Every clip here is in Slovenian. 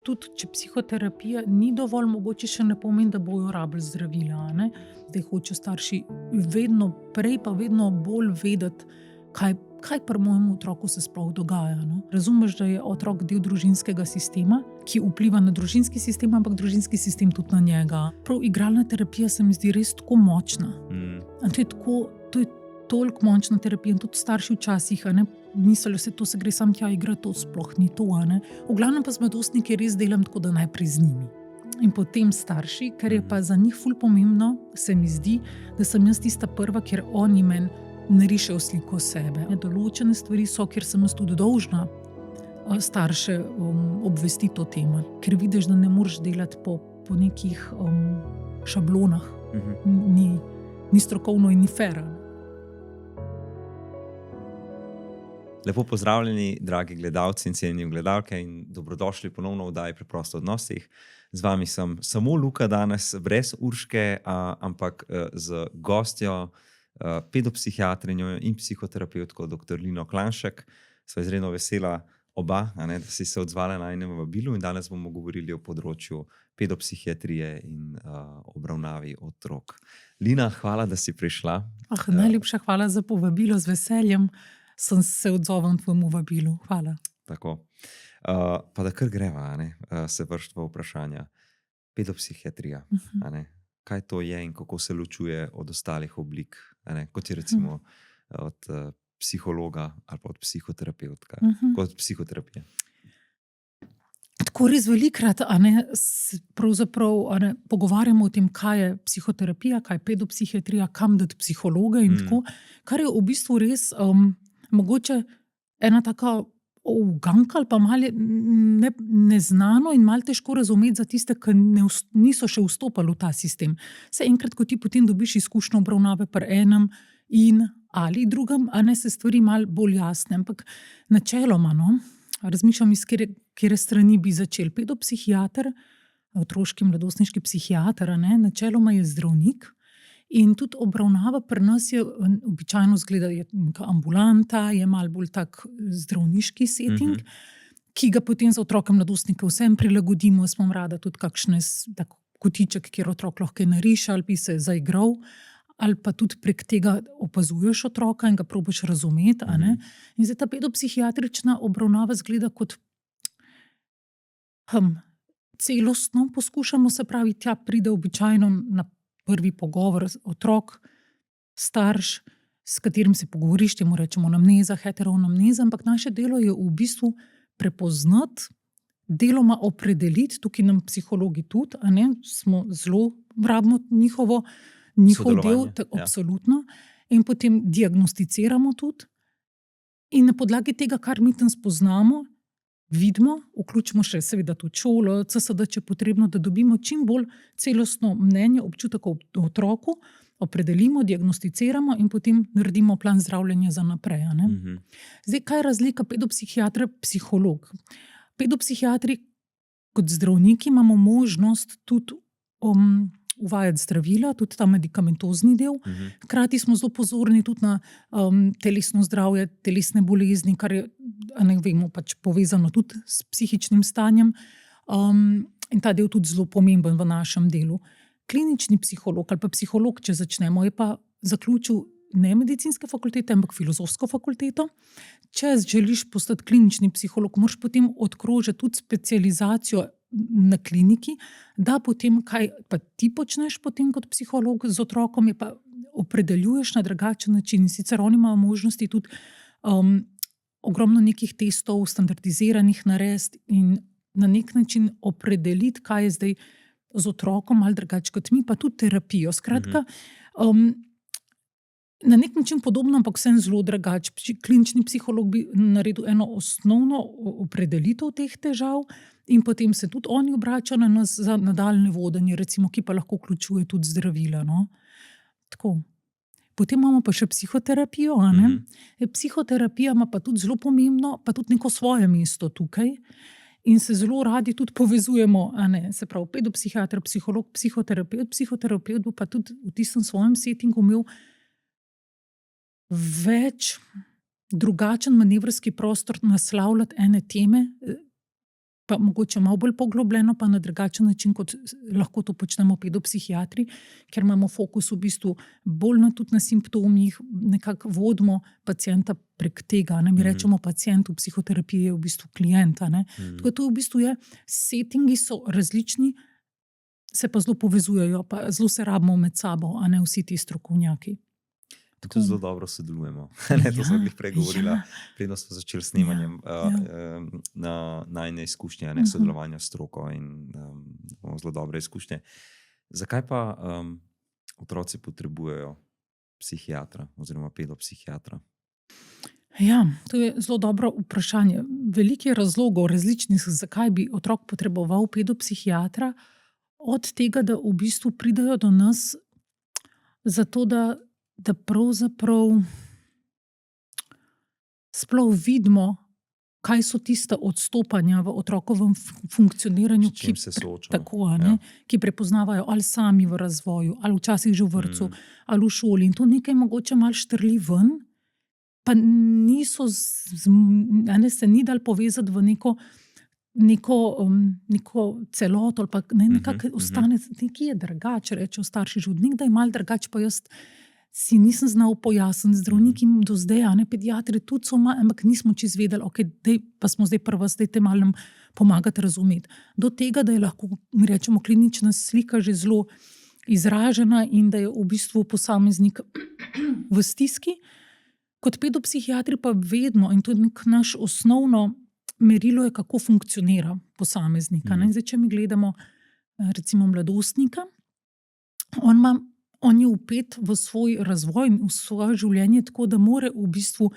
Tudi če psihoterapija ni dovolj, mogoče še ne pomeni, da bojo rabili zdravila, a ne. Zdaj hočejo starši vedno prej pa vedno bolj vedeti, kaj pri mojem otroku se sploh dogaja, no. Razumeš, da je otrok del družinskega sistema, ki vpliva na družinski sistem, ampak družinski sistem tudi na njega. Prav igralna terapija se mi zdi res tako močna. In to je toliko močna terapija in tudi starši včasih, a ne, mislijo se, to se gre samo tja igrati, to sploh ni to, a ne. V glavnem pa z mladostniki res delam tako, da najprej z njimi. In potem starši, ker je pa za njih ful pomembno, se mi zdi, da sem jaz tista prva, kjer oni meni narišejo sliko sebe. Določene stvari so, kjer sem jaz tudi dolžna starše obvestiti o tem, ker vidiš, da ne moreš delati po nekih šablonah. Ni strokovno in ni fair. Lepo pozdravljeni, dragi gledalci in cenjeni gledalke, in dobrodošli ponovno v oddaji Preprosto o odnosih. Z vami sem samo Luka danes, brez Urške, ampak z gostjo, pedopsihiatrinjo in psihoterapevtko dr. Lino Klanšek. Sva izredno vesela oba, da si se odzvala na najinem vabilu, in danes bomo govorili o področju pedopsihiatrije in obravnavi otrok. Lina, hvala, da si prišla. Najlepša hvala za povabilo, z veseljem sem se odzval tvojemu vabilu. Hvala. Tako. Pa da kar greva, se vršiti v vprašanja. Pedopsihiatrija, kaj to je in kako se ločuje od ostalih oblik, kot je recimo od psihologa ali pa od psihoterapeutka, kot psihoterapije. Tako res velikrat, pravzaprav pogovarjamo o tem, kaj je psihoterapija, kaj je pedopsihiatrija, kam dati psihologa in tako, kar je v bistvu res mogoče ena taka uganka ali pa malo neznano in malo težko razumeti za tiste, ki niso še vstopali v ta sistem. Saj enkrat, ko ti potem dobiš izkušnjo obravnave pri enem in ali drugem, se stvari malo bolj jasne. Ampak načeloma, razmišljam, iz katere strani bi začeli. Pedopsihiater, otroški mladostniški psihiater, načeloma je zdravnik. In tudi obravnava pri nas je običajno zgleda, je neka ambulanta, je malo bolj tak zdravniški setting, ki ga potem za otroke mladostnike vsem prilagodimo. Jaz imam rada tudi kakšne tak kotiček, kjer otrok lahko nariše ali bi se zaigral, ali pa tudi prek tega opazuješ otroka in ga probaš razumeti. In zdaj ta pedopsihiatrična obravnava zgleda kot celostno poskušamo, se pravi, tja pride običajno na prvi pogovor otrok, starš, s katerim se pogovoriš, temu rečemo anamneza, heteroanamneza, ampak naše delo je v bistvu prepoznati, deloma opredeliti, tukaj nam psihologi tudi, smo zelo, rabimo njihov del, absolutno, in potem diagnosticiramo tudi. In na podlagi tega, kar mi tam spoznamo, vidimo, vključimo še seveda tudi šolo, CSD, če je potrebno, da dobimo čim bolj celostno mnenje, občutek o otroku, opredelimo, diagnosticiramo in potem naredimo plan zdravljenja za naprej. Zdaj, kaj je razlika pedopsihiatra, psiholog? Pedopsihiatri kot zdravniki imamo možnost tudi uvajati zdravila, tudi ta medikamentozni del. Hkrati smo zelo pozorni tudi na telesno zdravje, telesne bolezni, kar je, vemo, pač povezano tudi s psihičnim stanjem. In ta del tudi zelo pomemben v našem delu. Klinični psiholog ali pa psiholog, če začnemo, je pa zaključil ne medicinske fakultete, ampak filozofsko fakulteto. Če želiš postati klinični psiholog, moraš potem odkrožiti tudi specializacijo na kliniki, da potem, kaj pa ti počneš potem kot psiholog z otrokom, je pa opredeljuješ na drugačen način. In sicer oni imajo možnosti tudi ogromno nekih testov, standardiziranih narediti in na nek način opredeliti, kaj je zdaj z otrokom, ali drugače kot mi, pa tudi terapijo. Skratka, na nek način podobno, ampak vsem zelo drugače. Klinični psiholog bi naredil eno osnovno opredelitev teh težav in potem se tudi oni obračajo na nas za nadaljnje vodenje, recimo, ki pa lahko vključuje tudi zdravila. Tako. Potem imamo pa še psihoterapijo. Psihoterapija ima pa tudi zelo pomembno, pa tudi neko svoje mesto tukaj. In se zelo radi tudi povezujemo, se pravi, pedopsihiater, psiholog, psihoterapeut. Psihoterapeut bo pa tudi v tistem svojem settingu imel več drugačen manevrski prostor naslavljati ene teme, pa mogoče malo bolj poglobljeno, pa na drugačen način, kot lahko to počnemo pedopsihiatri, ker imamo fokus v bistvu bolj tudi na simptomih, nekako vodimo pacienta prek tega. Ne? Mi rečemo, pacient v psihoterapiji je v bistvu klient. Tako to v bistvu je, settingi so različni, se pa zelo povezujejo, pa zelo se rabimo med sabo, a ne vsi ti strokovnjaki. Tako zelo dobro sodelujemo. To smo bili pregovorili, preden smo začeli s snemanjem na najne izkušnje, sodelovanja s stroko in zelo dobre izkušnje. Zakaj pa otroci potrebujejo psihiatra oziroma pedopsihiatra? Ja, to je zelo dobro vprašanje. Veliko je razlogov različnih, zakaj bi otrok potreboval pedopsihiatra, od tega, da v bistvu pridejo do nas zato, da pravzaprav sploh vidimo, kaj so tista odstopanja v otrokovem funkcioniranju, S čim se soočajo. tako, ki prepoznavajo ali sami v razvoju, ali včasih že v vrtcu, ali v šoli. In to nekaj mogoče malo štrli ven, pa niso se ni dal povezati v neko celoto, ali pa nekako ostane, nekaj je drugače, rečejo starši, že od nekdaj malo drugače, pa jaz si nisem znal pojasniti, zdravniki do zdaj, pediatri tudi so, ampak nismo čisto vedeli, pa smo zdaj prva, zdaj te malo nam pomagati razumeti. Do tega, da je lahko, mi rečemo, klinična slika že zelo izražena in da je v bistvu posameznik v stiski. Kot pedopsihiatri pa vedno, in to je naš osnovno merilo, je, kako funkcionira posameznika. Zdaj, če mi gledamo recimo mladostnika, on je vpet v svoj razvoj in v svoje življenje, tako da more v bistvu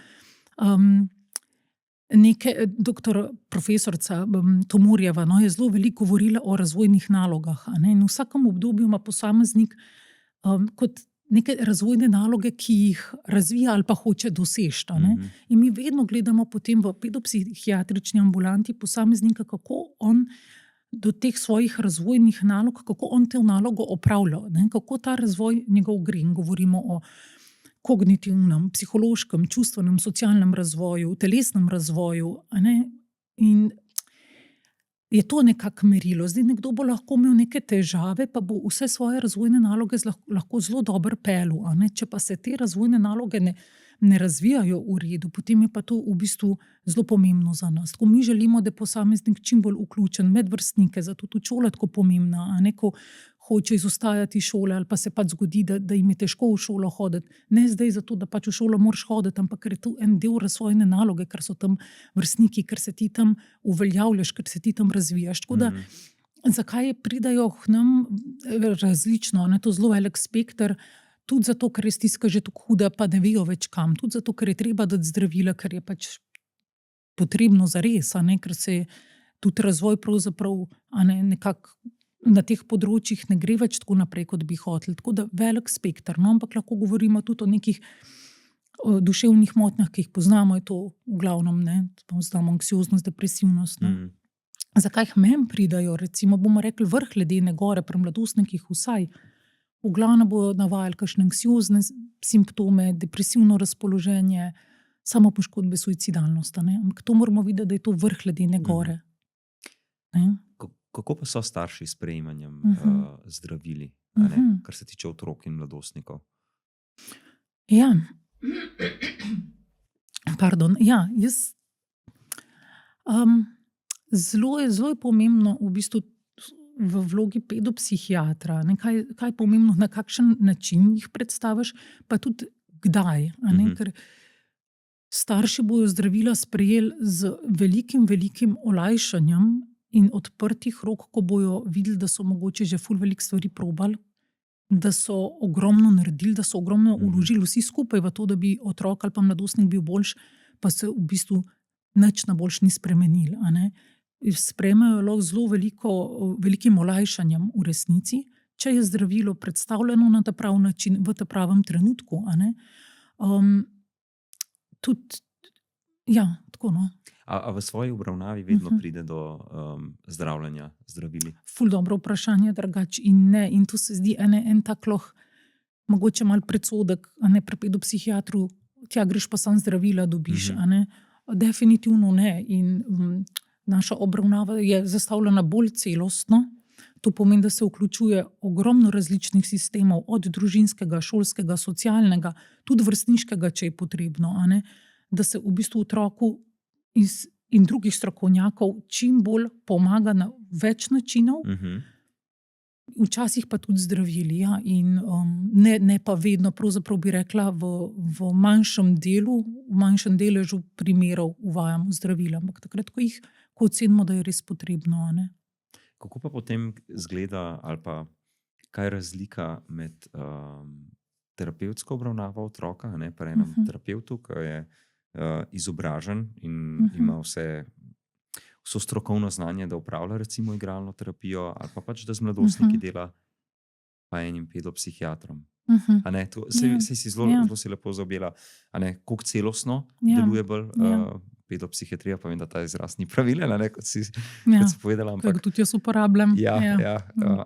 profesorica Tomurjeva je zelo veliko govorila o razvojnih nalogah. In v vsakem obdobju ima posameznik kot neke razvojne naloge, ki jih razvija ali pa hoče doseči. In mi vedno gledamo potem v pedopsihiatrični ambulanti posameznika, kako on do teh svojih razvojnih nalog, kako on te nalogo opravlja, kako ta razvoj njegov gre. Govorimo o kognitivnem, psihološkem, čustvenem, socialnem razvoju, telesnem razvoju. In je to nekako merilo. Zdaj, nekdo bo lahko imel neke težave, pa bo vse svoje razvojne naloge lahko zelo dobro pelil. Če pa se te razvojne naloge ne razvijajo v redu, potem je pa to v bistvu zelo pomembno za nas. Tako mi želimo, da je posameznik čim bolj vključen med vrstnike, zato tudi šola tako pomembna. Ko hoče izostajati iz šole ali pa se pač zgodi, da jim je težko v šolo hoditi. Ne zdaj zato, da pač v šolo moraš hoditi, ampak ker je to en del razvojne naloge, ker so tam vrstniki, ker se ti tam uveljavljaš, ker se ti tam razvijaš. Tako da, zakaj pridajo k nam različno, to zelo velik spekter, tudi zato, ker je stiska že tako huda, pa ne vejo več kam. Tudi zato, ker je treba dati zdravila, ker je pač potrebno zares, ker se tudi razvoj pravzaprav nekako na teh področjih ne gre več tako naprej, kot bi hoteli. Tako da velik spekter. Ampak lahko govorimo tudi o nekih duševnih motnjah, ki jih poznamo, je to v glavnem, poznamo anksioznost, depresivnost. Zakaj k meni pridajo, recimo, bomo rekli, vrh ledene gore pri mladostnikih vsaj, v glavnem bodo navajali kakšne anksiozne simptome, depresivno razpoloženje, samopoškodbe, suicidalnost. Ampak to moramo videti, da je to vrh ledene gore. Kako pa so starši s sprejemanjem zdravili, kar se tiče otrok in mladostnikov? Ja, zelo je pomembno v bistvu v vlogi pedopsihiatra, kaj je pomembno, na kakšen način jih predstaviš, pa tudi kdaj. Ker starši bojo zdravila sprejeli z velikim olajšanjem in odprtih rok, ko bojo videli, da so mogoče že ful veliko stvari probali, da so ogromno naredili, da so ogromno vložili vsi skupaj v to, da bi otrok ali pa mladostnik bil boljši, pa se v bistvu nič na boljši ni spremenil. Sprejmejo lahko zelo velikim olajšanjem v resnici, če je zdravilo predstavljeno na ta prav način, v ta pravem trenutku. Tako. A v svoji obravnavi vedno pride do zdravljenja zdravili? Ful dobro vprašanje, drugače in ne. In to se zdi en tak mogoče malo predsodek, pri pedopsihiatru, tja greš pa sam zdravila dobiš. Definitivno ne. In naša obravnava je zastavljena bolj celostno. To pomeni, da se vključuje ogromno različnih sistemov, od družinskega, šolskega, socialnega, tudi vrstniškega, če je potrebno, a ne? Da se v bistvu otroku in drugih strokovnjakov čim bolj pomaga na več načinov, včasih pa tudi zdravili, ja, in ne pa vedno, pravzaprav bi rekla, v manjšem deležu primerov uvajamo zdravila, ampak takrat, ko ocenimo, da je res potrebno, a ne. Kako pa potem izgleda, ali pa kaj je razlika med terapevtsko obravnavo otroka, ne, pa enem terapevtu, ki je izobražen in ima vso strokovno znanje, da upravlja recimo igralno terapijo, ali pa pač, da z mladostniki dela, pa enim pedopsihiatrom. A ne, saj si zelo si lepo zaobjela, a ne, koliko celostno deluje bolj pedopsihiatrija, pa vem, da ta izraz ni pravilen, a ne, kot si povedala. Ampak tudi jaz uporabljam.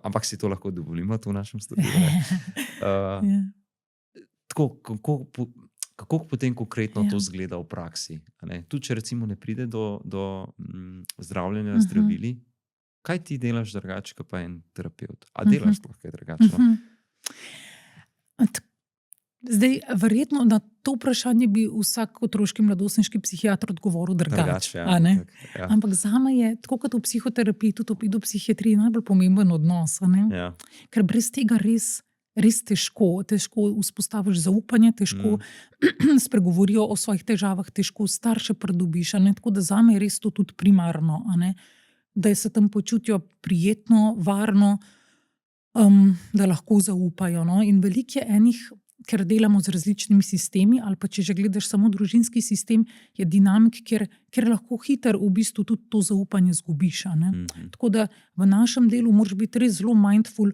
Ampak si to lahko dovolimo tu v našem studiu. Tako, kako potem konkretno to izgleda v praksi? Tudi, če recimo ne pride do zdravljenja zdravili, kaj ti delaš drugače, kot pa en terapevt? A delaš sploh kaj drugače? Zdaj, verjetno na to vprašanje bi vsak otroški mladostniški psihiater odgovoril drugače. Ampak zame je, tako kot v psihoterapiji, tudi v pedopsihiatriji najbolj pomemben odnos. Ker brez tega res težko vzpostaviš zaupanje, težko spregovorijo o svojih težavah, težko starše pridobiš. Tako da zame je res to tudi primarno, da se tam počutijo prijetno, varno, da lahko zaupajo. In veliko je enih, ker delamo z različnimi sistemi, ali pa če že gledaš samo družinski sistem, je dinamik, kjer lahko hitro v bistvu tudi to zaupanje zgubiš. Tako da v našem delu moraš biti res zelo mindful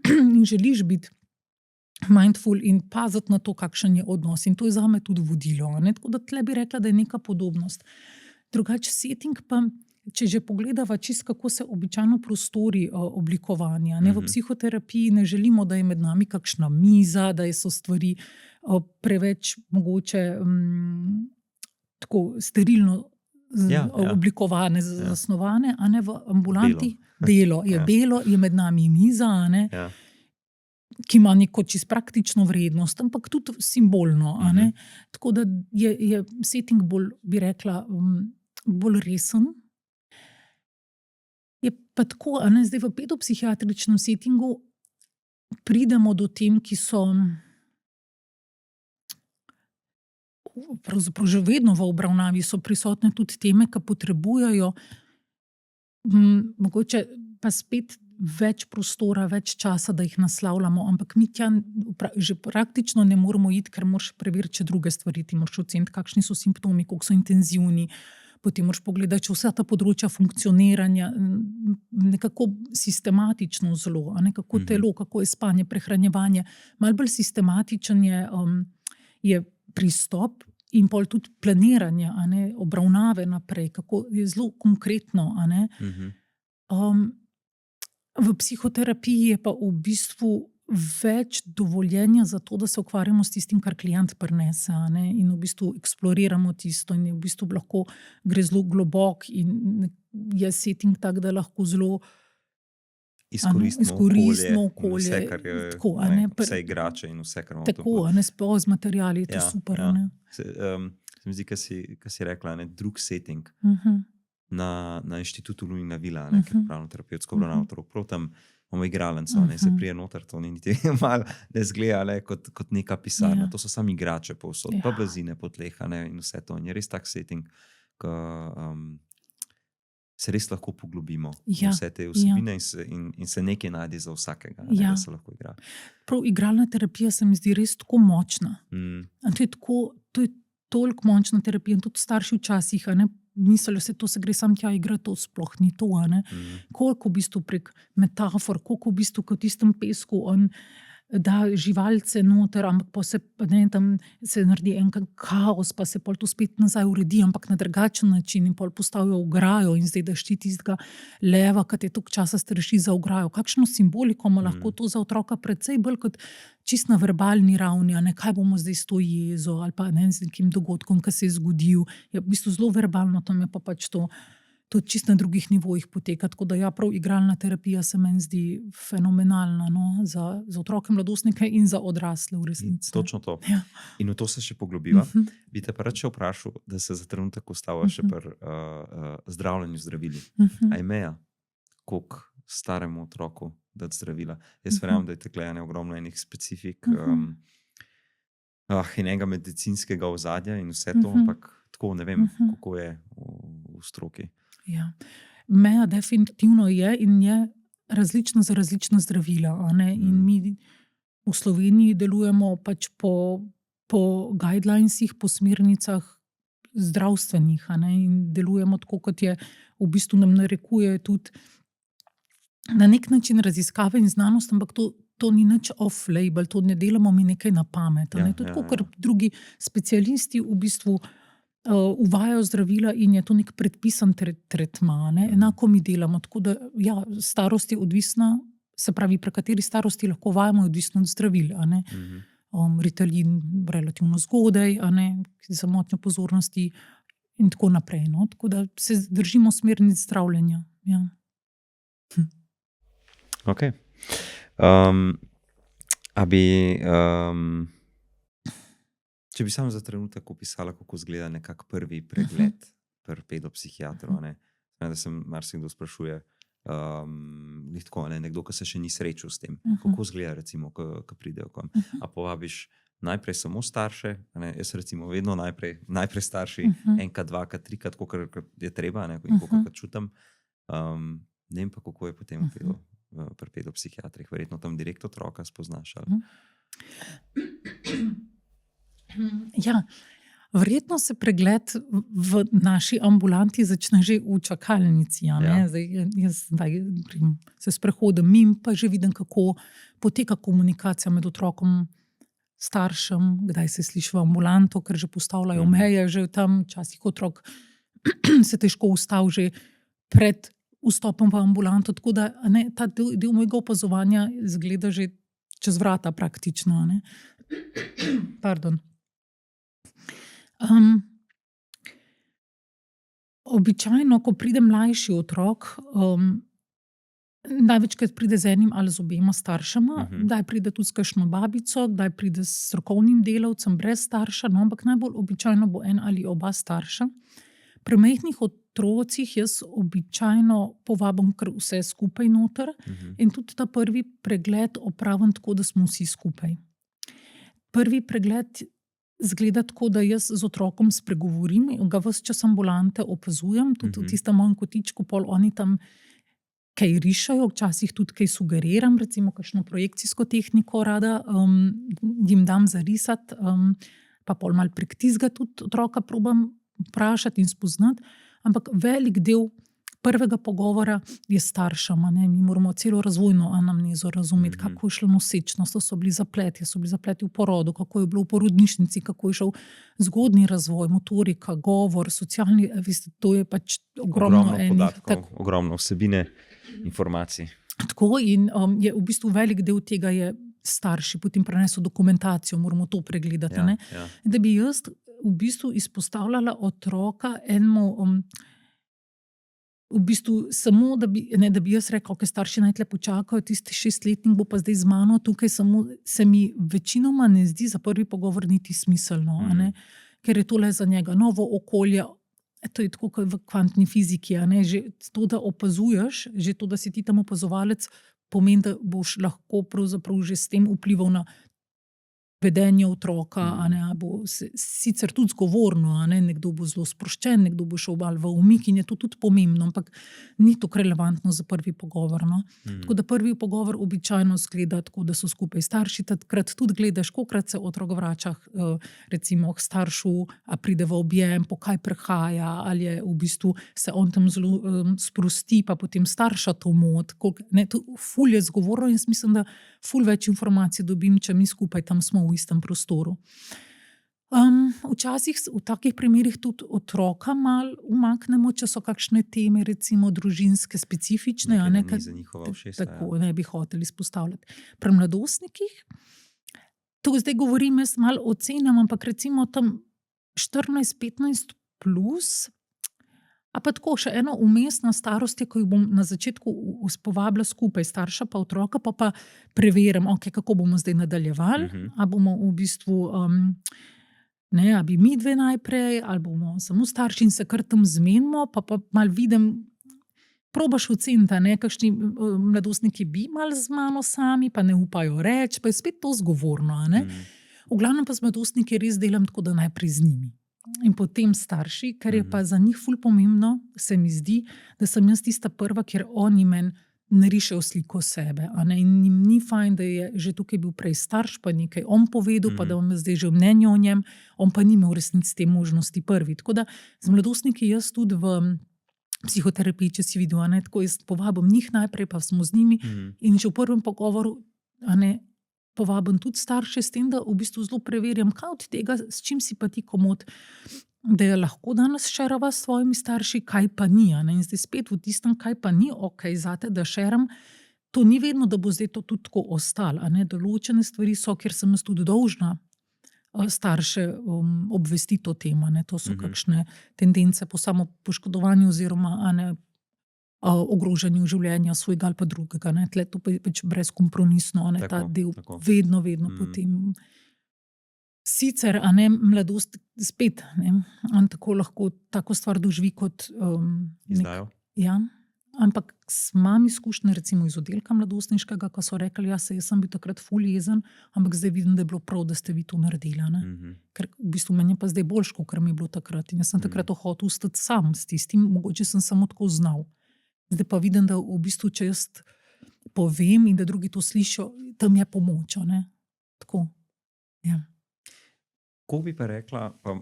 in želiš biti mindful in paziti na to, kakšen je odnos. In to je zame tudi vodilo. Tako da tle bi rekla, da je neka podobnost. Drugače setting pa, če že pogledava čisto, kako se običajno prostori oblikovanja. V psihoterapiji ne želimo, da je med nami kakšna miza, da so stvari preveč mogoče tako sterilno oblikovane, zasnovane, a ne v ambulanti. Belo je med nami miza, ki ima neko čisto praktično vrednost, ampak tudi simbolno. Tako da je setting bolj, bi rekla, bolj resen. Je pa tako, zdaj v pedopsihiatričnem settingu pridemo do tem, ki so pravzaprav že vedno v obravnavi, so prisotne tudi teme, ki potrebujejo mogoče pa spet več prostora, več časa, da jih naslavljamo, ampak mi tja že praktično ne moramo iti, ker moraš preveriti še druge stvari, ti moraš oceniti, kakšni so simptomi, koliko so intenzivni, potem moraš pogledati, če vsa ta področja funkcioniranja nekako sistematično zelo, kako telo, kako je spanje, prehranjevanje, malo bolj sistematičen je pristop in pol tudi planiranje, obravnave naprej, kako je zelo konkretno. V psihoterapiji je pa v bistvu več dovoljenja za to, da se ukvarjamo s tistim, kar klient prinese, in v bistvu eksploriramo tisto in je v bistvu lahko gre zelo globok in je setting tak, da lahko zelo izkoristimo okolje. Vse, kar je, tako, vse igrače in vse, kar imamo. Tako, z materiali, je to super. Se mi zdi, kar si rekla, drug setting na Inštitutu Lunina Vila, ker pravno terapevtsko obravnavo otrok. Prav tam imamo igralnico, se prije noter, to ni niti malo ne zgleda kot neka pisarna. To so sami igrače povsod, pa blazine po tleh in vse to. In je res tak setting, ko se res lahko poglobimo v vse te vsebine in se nekaj najde za vsakega, da se lahko igra. Prav igralna terapija se mi zdi res tako močna. To je toliko močna terapija in tudi starši včasih, mislijo se, to se gre sam tja igrati, to sploh ni to. Koliko v bistvu prek metafor, koliko v bistvu kot v tistem pesku on da živalce noter, ampak pa se tam se naredi en kaos, pa se pol to spet nazaj uredi, ampak na drugačen način in pol postavijo ograjo in zdaj da ščiti tistega leva, ki te toliko časa straši za ograjo. Kakšno simboliko ima lahko to za otroka precej bolj kot čist na verbalni ravni, kaj bomo zdaj s to jezo ali pa z nekim dogodkom, ki se je zgodil. Je v bistvu zelo verbalno, tam je pa pač to tudi čist na drugih nivojih poteka. Tako da prav igralna terapija se meni zdi fenomenalna, no, za otroke, mladostnike in za odrasle v resnici. Točno to. Ja. In v to se še poglobiva. Bi te pa rad še vprašal, da se za trenutek ustava še pri zdravljenju zdravili. A je meja, koliko staremu otroku dati zdravila? Jaz verjamem, da je tekle ogromno enih specifik enega medicinskega ozadja in vse to, ampak tako ne vem, kako je v stroki. Ja. Meja definitivno je in je različna za različna zdravila. A ne? In mi v Sloveniji delujemo pač po guidelinesih, po smernicah zdravstvenih, a ne? In delujemo tako, kot je v bistvu nam narekuje tudi na nek način raziskave in znanost, ampak to ni nič off-label, to ne delamo mi nekaj na pamet. To je tako, ker drugi specialisti v bistvu uvajajo zdravila in je to nek predpisan tretma. Enako mi delamo. Tako da, starost je odvisna, se pravi, pri kateri starosti lahko uvajamo, je odvisno od zdravil. Ritalin relativno zgodaj, za motnjo pozornosti in tako naprej. No? Tako da se držimo smernic zdravljenja. Ja. Ok. Če bi samo za trenutek opisala, kako izgleda nekak prvi pregled pri pedopsihiatru, da se marsikdo sprašuje, nekdo, ki se še ni srečal s tem, kako izgleda recimo, ko pridejo k vam. A povabiš najprej samo starše, jaz recimo vedno najprej starši, enkrat, dvakrat, trikrat, kolikor je treba, in kolikor čutim. Ne vem pa, kako je potem pri pedopsihiatrih, verjetno tam direkt otroka spoznaš. Ja, verjetno se pregled v naši ambulanti začne že v čakalnici. Zdaj, jaz se sprehodim mimo, pa že vidim, kako poteka komunikacija med otrokom, staršem, kdaj se sliši v ambulanto, ker že postavljajo meje, že tam včasih otrok se težko ustavi že pred vstopom v ambulanto, tako da ta del mojega opazovanja izgleda že čez vrata praktično. Pardon. Običajno, ko pride mlajši otrok, največkrat pride z enim ali z obema staršema, kdaj pride tudi s kakšno babico, kdaj pride s strokovnim delavcem brez starša, ampak najbolj običajno bo en ali oba starša. Pri majhnih otrocih jaz običajno povabim kar vse skupaj noter in tudi ta prvi pregled opravim tako, da smo vsi skupaj. Prvi pregled izgleda tako, da jaz z otrokom spregovorim in ga ves čas ambulante opazujem, tudi v tistem mojem kotičku, pol oni tam kaj rišajo, včasih tudi kaj sugeriram, recimo kakšno projekcijsko tehniko rada jim dam zarisati, pa pol malo prek tistega tudi otroka probam vprašati in spoznati, ampak velik del prvega pogovora je staršem. Mi moramo celo razvojno anamnezo razumeti, kako je šlo nosečnost, so bili zapleti v porodu, kako je bilo v porodnišnici, kako je šel zgodnji razvoj, motorika, govor, socialni, to je pač ogromno podatkov, ogromno vsebine, informacij. Tako in je v bistvu velik del tega je starši potem prenesel dokumentacijo, moramo to pregledati. Da bi jaz v bistvu izpostavljala otroka enemu, v bistvu samo, da bi jaz rekla, ok, starši naj tle počakajo, tisti 6-letnik bo pa zdaj z mano, tukaj samo se mi večinoma ne zdi za prvi pogovor niti smiselno, ker je to le za njega novo okolje, to je tako kot v kvantni fiziki, že to, da opazuješ, že to, da si ti tam opazovalec, pomeni, da boš lahko pravzaprav že s tem vplival na vedenje otroka, bo sicer tudi zgovorno, nekdo bo zelo sproščen, nekdo bo šel malo v umik in je to tudi pomembno, ampak ni to relevantno za prvi pogovor. Tako da prvi pogovor običajno izgleda tako, da so skupaj starši, takrat tudi gledaš, kolikrat se otrok vrača recimo k staršu, a pride v objem, po kaj prehaja, ali je v bistvu se on tam zelo sprosti, pa potem starša to mot. Ful je zgovorno in mislim, da ful več informacij dobim, če mi skupaj tam smo v istem prostoru. Včasih v takih primerih tudi otroka malo umaknemo, če so kakšne teme, recimo družinske, specifične, tako ne bi hoteli izpostavljati. Pri mladostnikih, to zdaj govorim, jaz malo ocenjam, ampak recimo tam 14-15 plus, A pa tako, še eno umestna starost je, ko jih bom na začetku povabila skupaj, starša pa otroka, pa preverim, okay, kako bomo zdaj nadaljevali. A bomo v bistvu, a bi mi dve najprej, ali bomo samo starši in se kar tam zmenimo, pa malo vidim, probaš oceniti, kakšni mladostniki bi malo z mano sami, pa ne upajo reči, pa je spet to zgovorno. V glavnem pa z mladostniki res delam tako, da najprej z njimi. In potem starši, ker je pa za njih ful pomembno, se mi zdi, da sem jaz tista prva, kjer oni meni narišejo sliko sebe. In jim ni fajn, da je že tukaj bil prej starš, pa nekaj on povedal, pa da vam zdaj že mnenje o njem, on pa nima v resnici te možnosti prvi. Tako da z mladostniki jaz tudi v psihoterapiji, če si videl, tako jaz povabim njih najprej, pa smo z njimi in že v prvem pogovoru, povabim tudi starše s tem, da v bistvu zelo preverjam, kaj od tega, s čim si pa ti komot, da je lahko danes šerava s svojimi starši, kaj pa ni. In zdaj spet v tistem, kaj pa ni okej zate, da šeram, to ni vedno, da bo zdaj to tudi tako ostalo. Določene stvari so, kjer sem jaz tudi dolžna starše obvestiti o tem. To so kakšne tendence po samopoškodovanju oziroma ogrožanju življenja svojega ali pa drugega. Tle to pač brezkompromisno, ta del vedno potem. Sicer, mladost spet, on tako lahko tako stvar doživi kot izdajo. Ja, ampak imam izkušnje recimo iz oddelka mladostniškega, ko so rekli, jaz sem bil takrat ful jezen, ampak zdaj vidim, da je bilo prav, da ste vi to naredili. Ker v bistvu meni je pa zdaj boljš, kot mi je bilo takrat. In jaz sem takrat hotel ostati sam s tistim, mogoče sem samo tako znal. Zdaj pa vidim, da v bistvu, če jaz povem in da drugi to slišijo, tam je pomoč. Tako, ja. Ko bi pa rekla, pa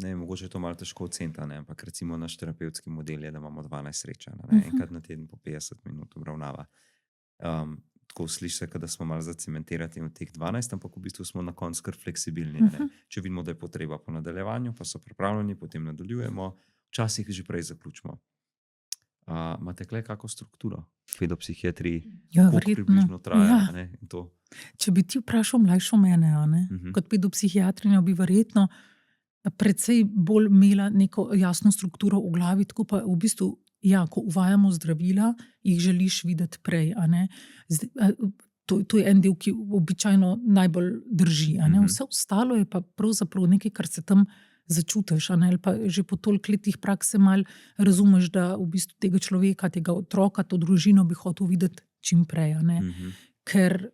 mogoče je to malo težko oceniti, ampak recimo naš terapevtski model je, da imamo 12 srečanj, enkrat na teden po 50 minut obravnava. Tako sliši se, da smo malo zacementirati v teh 12, ampak v bistvu smo na koncu kar fleksibilni. Če vidimo, da je potreba po nadaljevanju, pa so pripravljeni, potem nadaljujemo, včasih že prej zaključimo. Imate kle kako strukturo v pedopsihiatriji? Koliko približno traja? Če bi ti vprašal mlajšo mene, kot pedopsihiatrinja, bi verjetno precej bolj imela neko jasno strukturo v glavi, tako pa v bistvu, ko uvajamo zdravila, jih želiš videti prej. To je en del, ki običajno najbolj drži. Vse ostalo je pa pravzaprav nekaj, kar se tam začutiš, ali pa že po toliko letih prakse malo razumeš, da v bistvu tega človeka, tega otroka, to družino bi hotel videti čim prej. Ker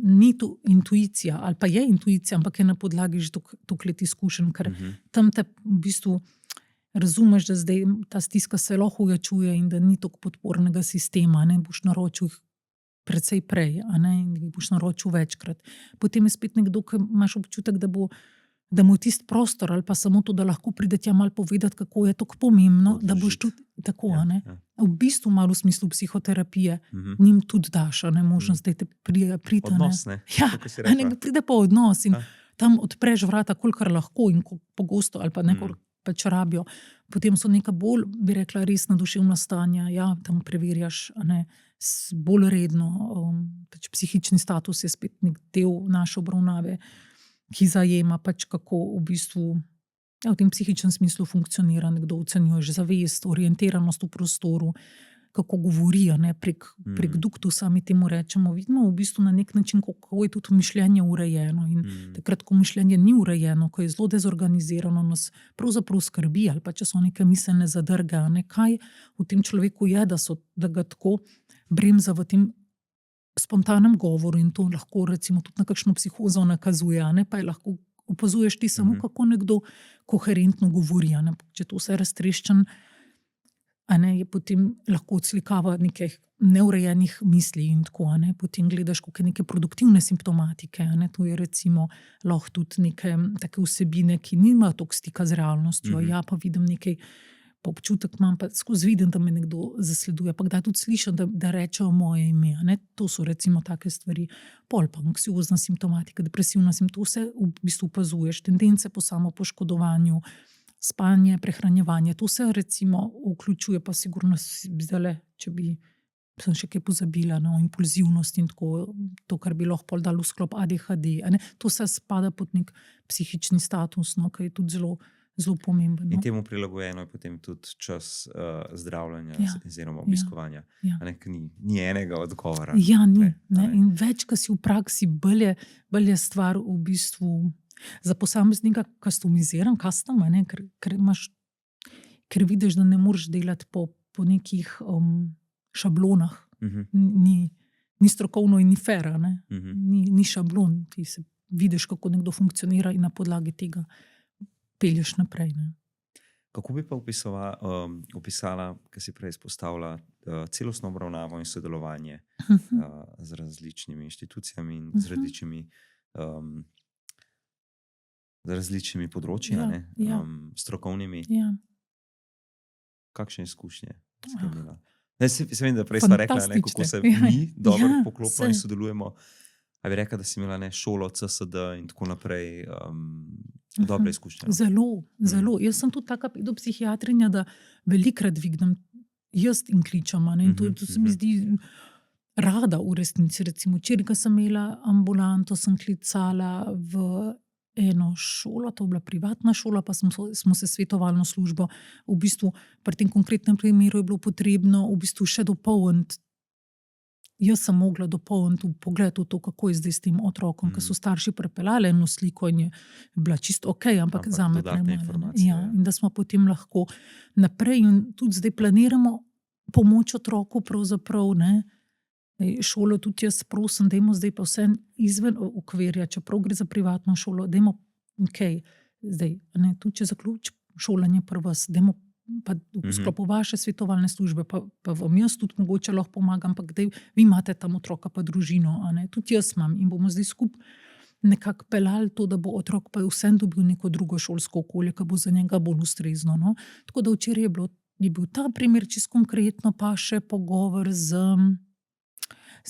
ni to intuicija, ali pa je intuicija, ampak je na podlagi že toliko let izkušenj, ker tam te v bistvu razumeš, da zdaj ta stiska se lahko ojačuje in da ni toliko podpornega sistema, boš naročil precej prej, in jih boš naročil večkrat. Potem je spet nekdo, ki imaš občutek, da mu je tisti prostor ali pa samo to, da lahko pride tja malo povedati, kako je to pomembno, da boš tudi tako. V bistvu malo v smislu psihoterapije njim tudi daš, možnost, da te pride. Odnos, Pride pa odnos in tam odpreš vrata, kolikor lahko in pogosto ali pa nekor pač rabijo. Potem so neka bolj, bi rekla, resna duševna stanja, tam preverjaš bolj redno. Pač psihični status je spet nek del naše obravnave, ki zajema pač kako v bistvu v tem psihičnem smislu funkcionira, nekdo ocenjuje zavest, orientiranost v prostoru, kako govori, prek duktusa, mi temu rečemo, vidimo v bistvu na nek način, kako je tudi mišljenje urejeno. In takrat, ko mišljenje ni urejeno, ko je zelo dezorganizirano, nas pravzaprav skrbi, ali pa če so neke miselne zadrge, kaj v tem človeku je, da ga tako bremza v tem spontanem govoru, in to lahko recimo tudi na kakšno psihozo nakazuje, pa je lahko opazuješ ti samo, kako nekdo koherentno govori. Če to vse raztreščen, je potem lahko odslikava nekih neurejenih misli in tako. Potem gledaš, koliko je neke produktivne simptomatike. To je recimo lahko tudi neke take vsebine, ki nima toliko stika z realnostjo. Ja, pa vidim nekaj, pa občutek imam, pa skozi vidim, da me nekdo zasleduje, pa kdaj tudi slišim, da rečejo moje ime. To so recimo take stvari. Pol pa anksiozna simptomatika, depresivna simptomatika, vse v bistvu opazuješ, tendence po samopoškodovanju, spanje, prehranjevanje, to se recimo vključuje, pa sigurno zdajle, če sem še kaj pozabila, impulzivnost in tako, to, kar bi lahko dalo v sklop ADHD. To se spada pod nek psihični status, ki je tudi zelo zelo pomemben. In No? temu prilagojeno je potem tudi čas zdravljenja Ja, oziroma obiskovanja. ja. A ne, ker ni enega odgovora. Ja, ni. Ne, a Ne? ne. In več, ko si v praksi, bolj je stvar v bistvu za posameznika customiziran, custom, a ne? Ker vidiš, da ne moreš delati po nekih šablonah. Mhm, Ni strokovno in ni fair, a ne? mhm. Ni šablon. Ti se vidiš, kako nekdo funkcionira in na podlagi tega pelješ naprej. Ne? Kako bi pa opisala, kar si prej izpostavila, celostno obravnavo in sodelovanje z različnimi inštitucijami in z različnimi področji, Ja, a ne, ja. strokovnimi. Ja. Kakšne izkušnje ste imela? Ne, se vem, da prej sva rekla, ne, kako se Fantastične. mi dobro Ja, poklopimo in saj. sodelujemo. A bi rekla, da si imela šolo, CSD in tako naprej, dobre izkušnje? No? Zelo. Jaz sem tudi taka pedopsihiatrinja, da velikokrat dvignem jaz in kličem. A ne, in to se mi zdi rada v resnici. Recimo, včeraj, ko sem imela ambulanto, sem klicala v eno šolo, to je bila privatna šola, pa smo se svetovalno službo. V bistvu pri tem konkretnem primeru je bilo potrebno v bistvu še dopolniti. Jaz sem mogla dopolniti pogled v to, kako je zdaj s tem otrokom, ker so starši prepeljali eno sliko in je bila čisto ok, ampak zame dodatne premalo. informacije, Ja, in da smo potem lahko naprej in tudi zdaj planiramo pomoč otroku pravzaprav, ne. Šolo tudi jaz prosim, dajmo zdaj pa vse izven okvirja, čeprav gre za privatno šolo, dajmo zdaj, ne, tudi če zaključi šolanje pri vas, dajmo pa v sklopu vaše svetovalne službe, pa vam jaz tudi mogoče lahko pomagam, ampak daj, vi imate tam otroka pa družino, a ne, tudi jaz imam in bomo zdaj skupaj nekako peljali to, da bo otrok pa vsem dobil neko drugo šolsko okolje, ki bo za njega bolj ustrezno. No. Tako da včeraj je bil ta primer čisto konkretno, pa še pogovor s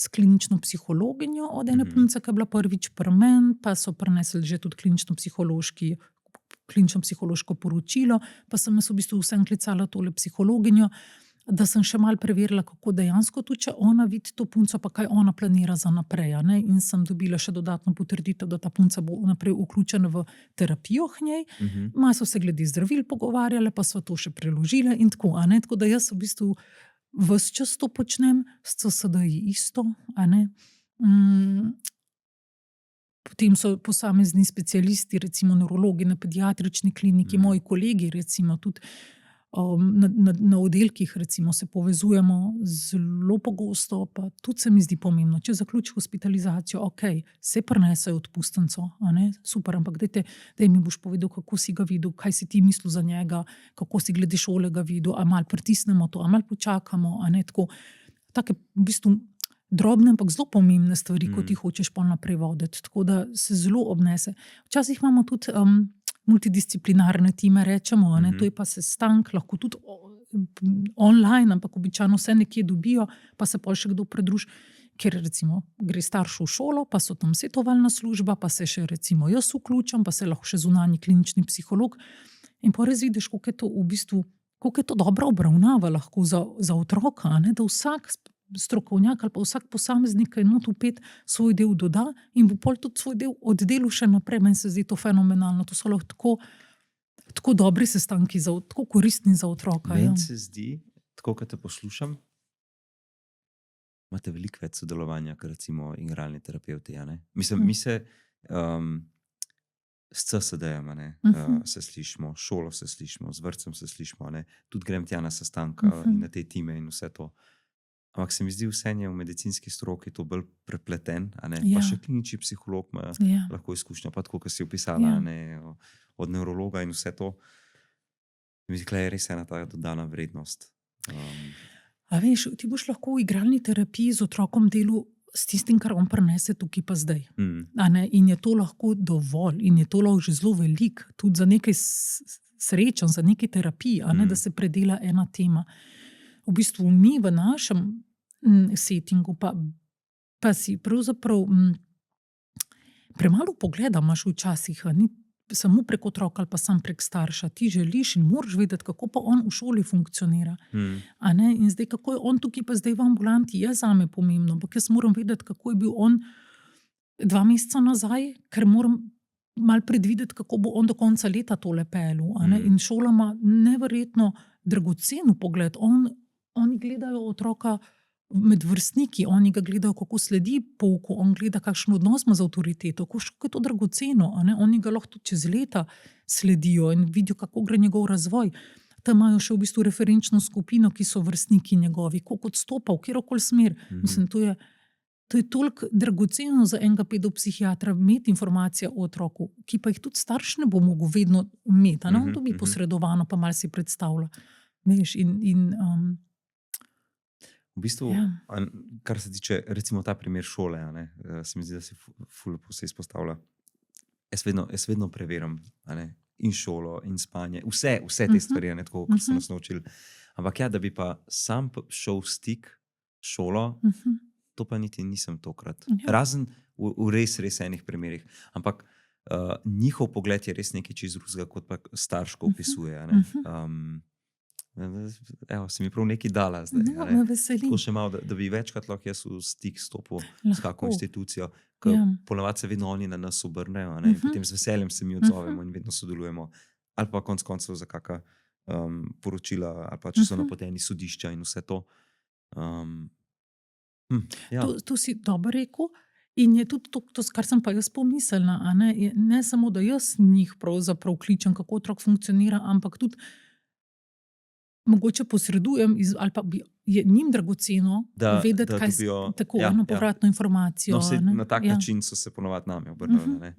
klinično psihologinjo od ene punce, ki je bila prvič pri meni, pa so prinesli že tudi klinično-psihološko poročilo, pa sem jaz v bistvu vsem klicala tole psihologinjo, da sem še malo preverila, kako dejansko tudi, če ona vidi to punco, pa kaj ona planira za naprej. Ne? In sem dobila še dodatno potrditev, da ta punca bo naprej vključena v terapijo k njej. Malo so se glede zdravil pogovarjale, pa so to še preložile in tako. Tako da jaz v bistvu ves čas to počnem, s CSD-ji isto. Potem so posamezni specialisti, recimo nevrologi na pediatrični kliniki, moji kolegi, recimo tudi na oddelkih, recimo se povezujemo zelo pogosto, pa tudi se mi zdi pomembno, če zaključi hospitalizacijo, ok, se prinesejo odpustenco, super, ampak daj mi boš povedal, kako si ga videl, kaj si ti mislil za njega, kako si glede šole ga videl, a malo pritisnemo to, a malo počakamo, tako, take v bistvu drobne, ampak zelo pomembne stvari, ko ti hočeš pol naprej voditi, tako da se zelo obnese. Včasih imamo tudi multidisciplinarne time, rečemo, to je pa sestank, lahko tudi online, ampak običajno vse nekje dobijo, pa se pol še kdo pridruži, ker recimo gre starš v šolo, pa so tam svetovalna služba, pa se še recimo jaz vključam, pa se lahko še zunanji klinični psiholog in pa res vidiš, koliko je to v bistvu, koliko je to dobra obravnava lahko za otroka, da vsak strokovnjak ali pa vsak posameznik enot vpet svoj del doda in bo pol tudi svoj del oddelil še naprej. Meni se zdi to fenomenalno. To so lahko tako dobri sestanki, tako koristni za otroka. Meni se zdi, tako kot te poslušam, imate veliko več sodelovanja, kot recimo igralni terapevti. Mislim, mi se s CSD-jem se slišimo, šolo se slišimo, z vrtcem se slišimo, tudi grem tja na sestanka in na te time in vse to. Ampak se mi zdi, vse je v medicinski stroki to bolj prepleten, pa še klinični psiholog ima lahko izkušnja, pa tako, kot si opisala, od nevrologa in vse to. Mi zdi, da je res ena ta dodana vrednost. A veš, ti boš lahko v igralni terapiji z otrokom delu s tistim, kar on prenese tukaj pa zdaj. In je to lahko dovolj in je to lahko že zelo veliko, tudi za nekaj srečen, za nekaj terapij, da se predela ena tema. V bistvu mi v našem settingu pa si pravzaprav premalo pogleda imaš včasih, ni samo prek otroka ali pa sam prek starša. Ti želiš in moraš vedeti, kako pa on v šoli funkcionira. In zdaj, kako je on tukaj pa zdaj v ambulanti, je zame pomembno, ampak jaz moram vedeti, kako je bil on 2 meseca nazaj, ker moram malo predvideti, kako bo on do konca leta tole pelil. In šola ima neverjetno dragocen pogled. Oni gledajo otroka med vrstniki, oni ga gledajo, kako sledi pouku, on gleda, kakšen odnos ima z avtoriteto, kako je to dragoceno. Oni ga lahko tudi čez leta sledijo in vidijo, kako gre njegov razvoj. Tam imajo še v bistvu referenčno skupino, ki so vrstniki njegovi, koliko odstopa, v kjerokoli smer. Mislim, to je toliko dragoceno za enega pedopsihiatra imeti informacije o otroku, ki pa jih tudi starš ne bo mogel vedno imeti. On dobi posredovano, pa malo si predstavlja. Veš, v bistvu, kar se tiče, recimo ta primer šole, se mi zdi, da si ful lepo se izpostavlja. Jaz vedno preverim, in šolo, in spanje, vse te stvari, tako kot so nas naučili. Ampak da bi pa sam šel v stik s šolo, to pa niti nisem tokrat. Razen v res enih primerih. Ampak njihov pogled je res nekaj čisto drugega, kot pa starš, ko opisuje. Evo, si mi prav nekaj dala zdaj. Me veseli. Tako še malo, da bi večkrat lahko jaz v stik stopil s kako institucijo, ker ponavadi se vedno oni na nas obrnejo, in potem z veseljem se mi odzovemo in vedno sodelujemo. Ali pa konec koncev za kakšna poročila, ali pa če so napoteni sodišča in vse to. To si dobro rekel. In je tudi to, kar sem pa jaz pomislila. Ne samo, da jaz njih pravzaprav kličem, kako otrok funkcionira, ampak tudi mogoče posredujem, ali pa je njim dragoceno vedeti, kaj je tako eno povratno informacijo. Na tak način so se ponovadi nami obrnili.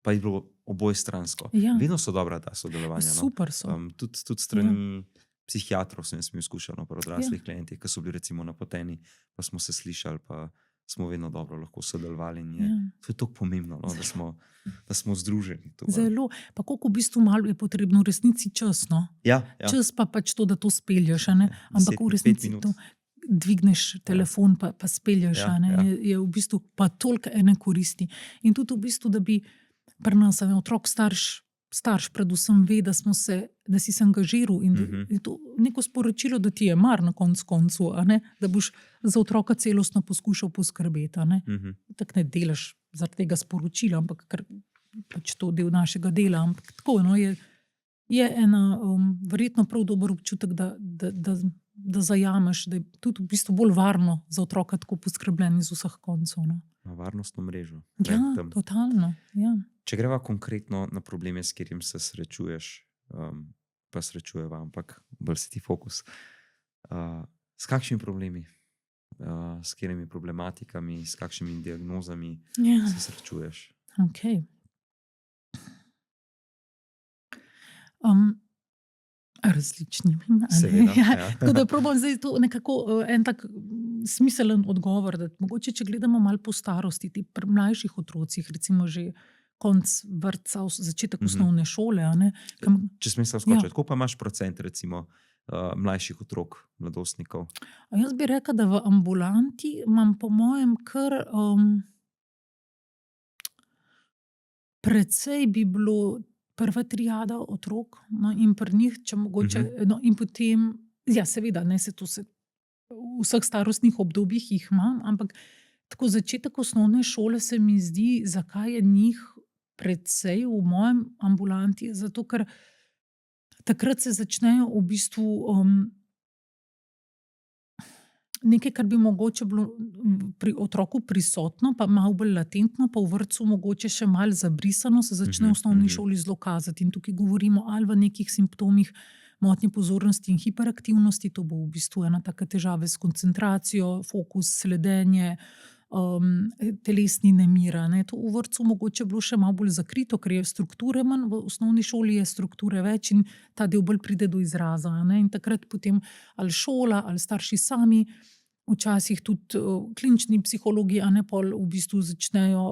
Pa je bilo obojestransko. Vedno so dobra ta sodelovanja. Super so. Tudi strani psihiatrov sem izkušal pri odraslih klientih, ki so bili recimo napoteni, pa smo se slišali, pa smo vedno dobro lahko sodelovali. To je tako pomembno, da smo združeni. Zelo. Pa koliko v bistvu malo je potrebno v resnici čas. Čas pa pač to, da to spelješ. Ampak v resnici to dvigneš telefon pa spelješ. Je v bistvu pa toliko ene koristi. In tudi v bistvu, da bi pri nas otrok starš predvsem ve, da si se angažiral in da je to neko sporočilo, da ti je mar na koncu, da boš za otroka celostno poskušal poskrbeti. Tako ne delaš zaradi tega sporočila, ampak ker pač to del našega dela. Ampak tako, je ena verjetno prav dober občutek, da zajameš, da je tudi v bistvu bolj varno za otroka tako poskrbljen iz vseh koncev. Na varnostno mrežo. Totalno, Če greva konkretno na probleme, s katerim se srečuješ, pa srečujeva, ampak bolj si ti fokus. S kakšnimi problemi, s katerimi problematikami, s kakšnimi diagnozami se srečuješ? Okay. Različnimi. Seveda, Tako da probam zdaj to nekako en tak smiselen odgovor, da mogoče, če gledamo malo po starosti, ti pri mlajših otrocih, recimo že konc vrtca, začetek osnovne šole. Če smisel skočiti, koliko pa imaš procent recimo mlajših otrok, mladostnikov? Jaz bi rekla, da v ambulanti imam po mojem kar precej bi bilo prva triada otrok, in pri njih, če mogoče, in potem, seveda, v vseh starostnih obdobjih jih imam, ampak tako začetek osnovne šole se mi zdi, zakaj je njih precej v mojem ambulanti, zato ker takrat se začnejo v bistvu nekaj, kar bi mogoče bilo pri otroku prisotno, pa malo bolj latentno, pa v vrtcu mogoče še malo zabrisano, se začne v osnovni šoli zelo kazati. In tukaj govorimo ali v nekih simptomih motnje pozornosti in hiperaktivnosti, to bo v bistvu ena taka težava s koncentracijo, fokus, sledenje, telesni nemir. To v vrtcu mogoče bilo še malo bolj zakrito, ker je strukture manj, v osnovni šoli je strukture več in ta del bolj pride do izraza. In takrat potem ali šola, ali starši sami, včasih tudi klinični psihologi, pol v bistvu začnejo,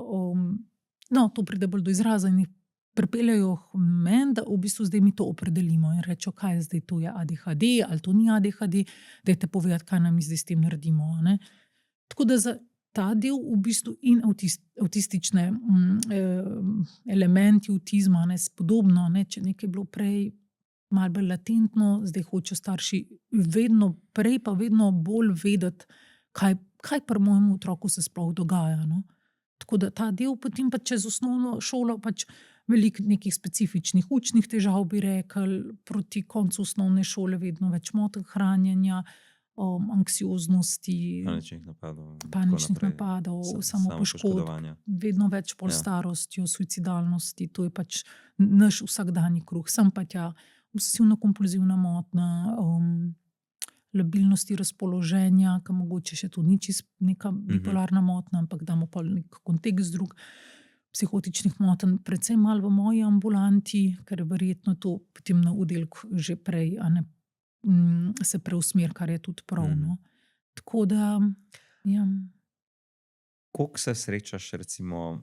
to pride bolj do izraza in jih pripeljejo meni, da v bistvu zdaj mi to opredelimo in rečejo, kaj je zdaj to, je ADHD ali to ni ADHD, dajte povedati, kaj nam zdaj s tem naredimo. Tako da za ta del v bistvu in avtistične elementi avtizma, spodobno, če nekaj bilo prej malo bolj latentno, zdaj hočejo starši vedno prej, pa vedno bolj vedeti, kaj pri mojem otroku se sploh dogaja. Tako da ta del potem pa čez osnovno šolo pač veliko nekih specifičnih učnih težav, bi rekli, proti koncu osnovne šole vedno več motenj hranjenja, anksioznosti, paničnih napadov, samopoškodb, samopoškodovanja. vedno več pol Ja. starostjo, suicidalnosti, to je pač naš vsakdanji kruh. Sem pa tja obsesivno-kompulzivna motnja, labilnosti razpoloženja, ki mogoče še to ni čisto neka bipolarna motnja, ampak damo pa nek kontekst drug, psihotičnih motenj, predvsem malo v moji ambulanti, ker je verjetno to potem na oddelku že prej, a ne, se preusmeri, kar je tudi prav, no. Tako da, ja. Koliko se srečaš, recimo,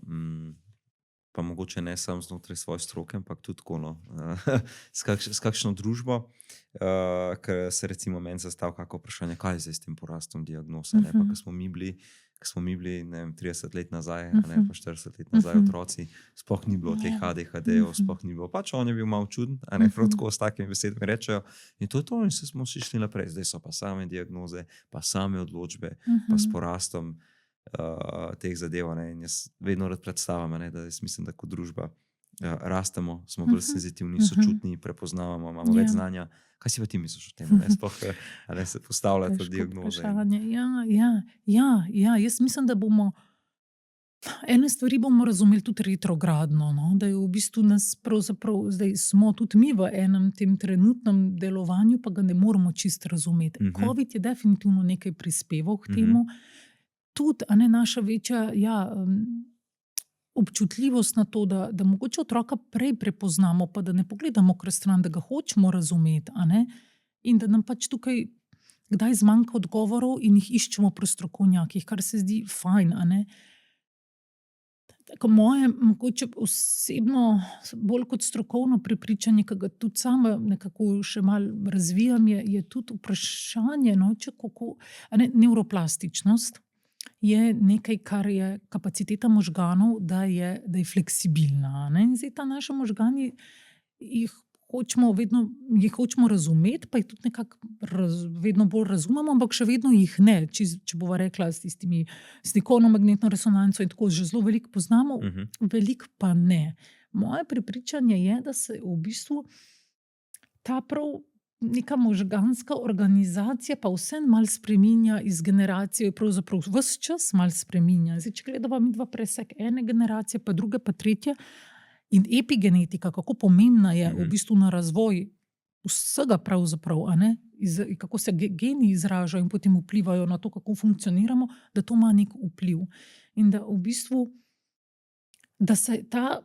pa mogoče ne samo znotraj svoje stroke, ampak tudi tako, no, s kakšno družbo, ker se recimo meni zastavi kako vprašanje, kaj je zdaj s tem porastom diagnoz, ne, pa ko smo mi bili, ne vem, 30 let nazaj, a ne, pa 40 let nazaj otroci, sploh ni bilo teh ADHD-jev, sploh ni bilo, pač on je bil malo čuden, a ne, prav tako s takimi besedami rečejo, in to je to, in se smo šli naprej, zdaj so pa same diagnoze, pa same odločbe, pa s porastom teh zadev, ne, in jaz vedno rad predstavljam, ne, da jaz mislim, da kot družba rastemo, smo bolj senzitivni, sočutni, prepoznavamo, imamo več znanja. Kaj si pa ti misliš o tem, ne, sploh, a ne, se postavlja to diagnoze? Ja, jaz mislim, da bomo ene stvari bomo razumeli tudi retrogradno, no, da je v bistvu nas pravzaprav, zdaj smo tudi mi v enem tem trenutnem delovanju, pa ga ne moremo čisto razumeti. Covid je definitivno nekaj prispeval k temu, tudi, a ne, naša večja, občutljivost na to, da mogoče otroka prej prepoznamo, pa da ne pogledamo kar stran, da ga hočemo razumeti, a ne, in da nam pač tukaj kdaj zmanjka odgovorov in jih iščemo pri strokovnjakih, kar se zdi fajn, a ne. Tako moje, mogoče osebno, bolj kot strokovno prepričanje, ki ga tudi sama nekako še malo razvijam, je tudi vprašanje, no, če kako, a ne, nevroplastičnost je nekaj, kar je kapaciteta možganov, da je fleksibilna, ne. In zdaj ta naši možgani, jih hočemo razumeti, pa jih tudi nekako vedno bolj razumemo, ampak še vedno jih ne. Če bova rekla s tistimi slikovno magnetno resonanco in tako, že zelo veliko poznamo, veliko pa ne. Moje prepričanje je, da se v bistvu ta prav neka možganska organizacija pa vseeno malo spreminja iz generacije, pravzaprav ves čas malo spreminja. Zdaj, če gledava midva presek ene generacije, pa druge, pa tretje, in epigenetika, kako pomembna je v bistvu na razvoj vsega pravzaprav, a ne, kako se geni izražajo in potem vplivajo na to, kako funkcioniramo, da to ima nek vpliv. In da v bistvu, da se ta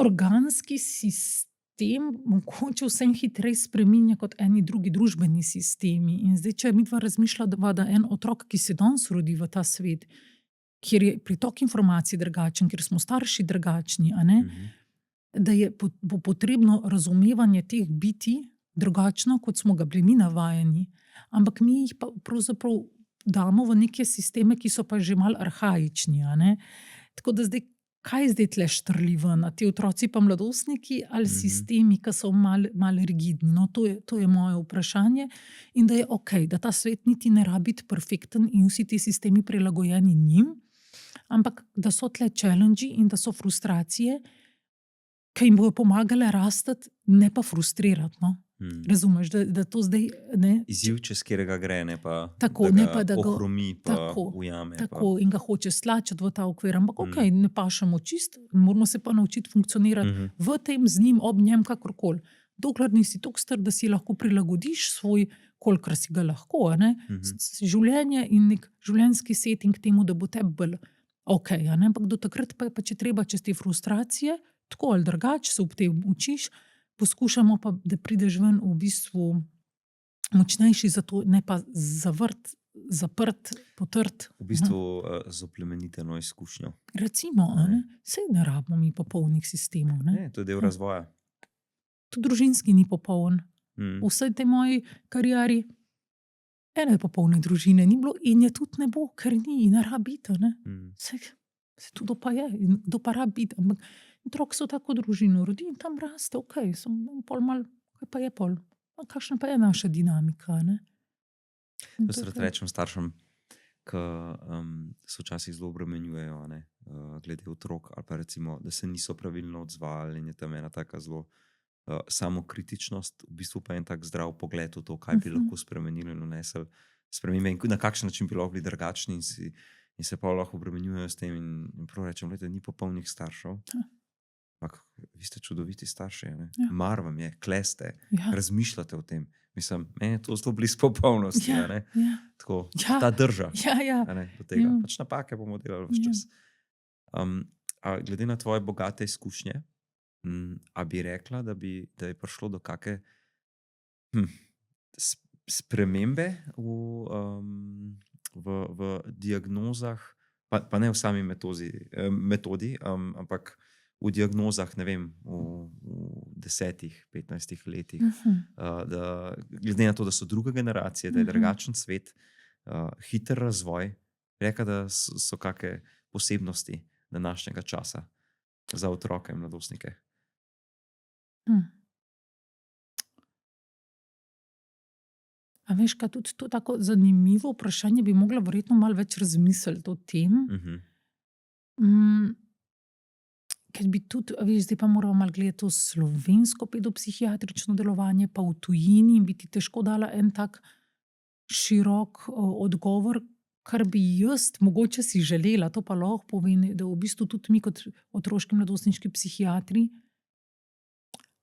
organski sistem mogoče vsem hitreje spreminja kot eni drugi družbeni sistemi. In zdaj, če midva razmišljava, da en otrok, ki se danes rodi v ta svet, kjer je pritok informacij drugačen, kjer smo starši drugačni, a ne, da bo potrebno razumevanje teh bitij drugačno, kot smo ga bili mi navajeni. Ampak mi jih pa pravzaprav damo v neke sisteme, ki so pa že malo arhaični, a ne. Tako da zdaj, kaj zdaj tle štrli ven, a ti otroci pa mladostniki ali sistemi, ki so malo rigidni? No, to je moje vprašanje. In da je okej, da ta svet niti ne rabi biti perfekten in vsi ti sistemi prilagojeni njim, ampak da so tle challenge in da so frustracije, ki jim bojo pomagale rastati, ne pa frustrirati, no. Razumeš, da to zdaj, ne. Izziv, čez katerega gre, ne pa tako, da ne ga pa, da ga ohromi, pa ujame. Tako, in ga hoče stlačiti v ta okvir, ampak okej, ne pašemo čisto, moramo se pa naučiti funkcionirati v tem, z njim, ob njem, kakorkoli. Dokler nisi toliko star, da si lahko prilagodiš svoj, kolikor si ga lahko, a ne, življenje in nek življenjski setting temu, da bo tebi bolj okej, a ne, ampak do takrat pa je pa, če treba čez te frustracije, tako ali drugače se ob tem učiš, poskušamo pa, da prideš ven v bistvu močnejši za to, ne pa zavrt, zaprt, potrt. V bistvu z oplemeniteno izkušnjo. Recimo, a ne, saj ne rabimo mi popolnih sistemov, ne. Ne, to je del razvoja. Tudi družinski ni popoln. V vsej tej moji karieri ene popolne družine ni bilo in je tudi ne bo, ker ni in ne rabi biti, ne. Saj tudi pa je in kdo pa rabi biti, ampak otrok se v tako družino rodi in tam raste, okej, pol malo, kaj pa je pol? Kakšna pa je naša dinamika, ne? Jaz rad rečem staršem, ki se včasih zelo obremenjujejo, glede otrok, ali pa recimo, da se niso pravilno odzvali in je tam ena taka zelo samokritičnost, v bistvu pa en tak zdrav pogled v to, kaj bi lahko spremenili in vnesli spremembe in na kakšen način bi lahko bili drugačni in se pa lahko obremenjujejo s tem in prav rečem, da ni popolnih staršev. Ampak vi ste čudoviti starši, mar vam je, kleste, razmišljate o tem. Mislim, meni je to zelo blizu popolnosti. Tako, ta drža do tega. Pač napake bomo delali ves čas. A glede na tvoje bogate izkušnje, a bi rekla, da je prišlo do kake spremembe v diagnozah, pa ne v sami metodi, ampak v diagnozah, ne vem, v 10-15 letih, da glede na to, da so druge generacije, da je drugačen svet, hiter razvoj, reka, da so kakšne posebnosti današnjega časa za otroke in mladostnike? A veš, kaj tudi to tako zanimivo vprašanje, bi mogla verjetno malo več razmisliti o tem. Ker bi tudi, veš, zdaj pa moramo malo gledati to slovensko pedopsihiatrično delovanje, pa v tujini, in bi ti težko dala en tak širok odgovor, kar bi jaz mogoče si želela, to pa lahko povem, da v bistvu tudi mi kot otroški mladostniški psihiatri,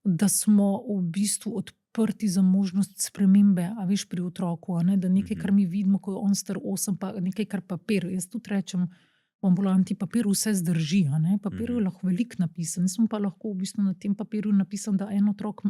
da smo v bistvu odprti za možnost spremembe, a veš, pri otroku, da nekaj, kar mi vidimo, ko je on star 8, pa nekaj, kar papir. Jaz tudi rečem, v ambulanti papir vse zdrži, papir je lahko veliko napisan. Smo pa lahko v bistvu na tem papirju napisan, da en otrok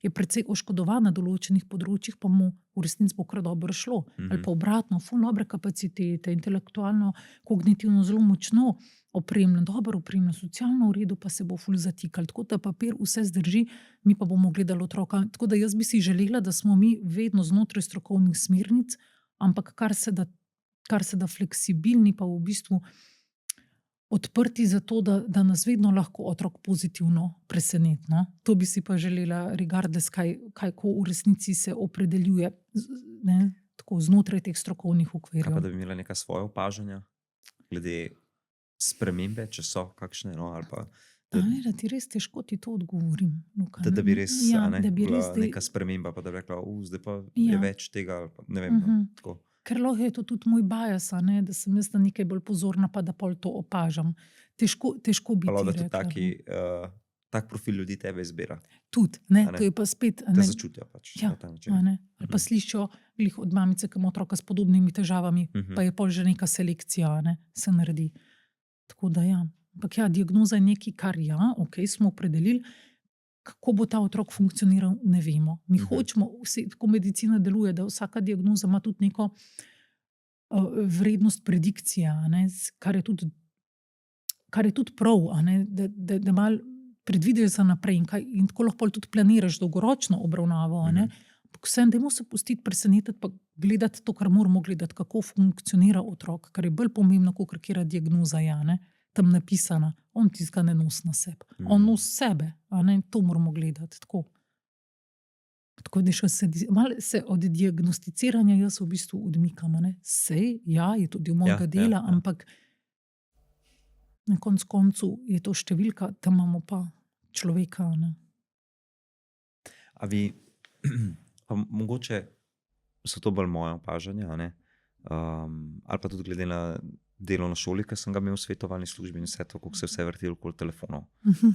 je precej oškodovan na določenih področjih, pa mu v resnici bo kar dobro šlo. Ali pa obratno, ful dobre kapacitete, intelektualno, kognitivno zelo močno opremljen, dobro opremljen, socialno v redu, pa se bo ful zatikal. Tako da papir vse zdrži, mi pa bomo gledali otroka. Tako da jaz bi si želela, da smo mi vedno znotraj strokovnih smernic, ampak kar se da fleksibilni, pa v bistvu odprti za to, da nas vedno lahko otrok pozitivno preseneti. To bi si pa želela, regardless, kaj ko v resnici se opredeljuje, tako znotraj teh strokovnih okvirjev. Kaj pa, da bi imela neka svoja opažanja glede spremembe, če so kakšne, ali pa da ti res težko ti to odgovorim, Luka, da bi res, da bi res neka sprememba, pa da bi rekla, zdaj pa je več tega, ali pa ne vem, tako. Ker lahko je to tudi moj bias, da sem jaz na nekaj bolj pozorna, pa da pol to opažam. Težko bi ti da rekla. tudi tak profil ljudi tebe izbira. Tudi, to je pa spet. Da začutijo pač na ta način. Ali pa slišijo glih od mamice, ki ima otroka s podobnimi težavami, pa je pol že neka selekcija, se naredi. Tako da ampak diagnoza je nekaj, kar smo opredelili. Kako bo ta otrok funkcioniral, ne vemo. Mi hočemo, tako medicina deluje, da vsaka diagnoza ima tudi neko vrednost predikcije, kar je tudi prav, da malo predvideš za naprej in tako lahko tudi planiraš dolgoročno obravnavo. Ampak vsem, dajmo se pustiti presenetiti, pa gledati to, kar moramo gledati, kako funkcionira otrok, kar je bolj pomembno, kot katera diagnoza je. Tam napisana, on tistega ne nosi na sebe. On nosi sebe, to moramo gledati. Tako da se od diagnosticiranja jaz v bistvu odmikam. Sej, je tudi v mojega dela, ampak na koncu je to številka, tam imamo pa človeka. A vi, pa mogoče so to bolj moje opažanja, ali pa tudi glede na delo na šoli, ker sem ga imel v svetovalni službi in vse to, kako se vse vrti okoli telefonov.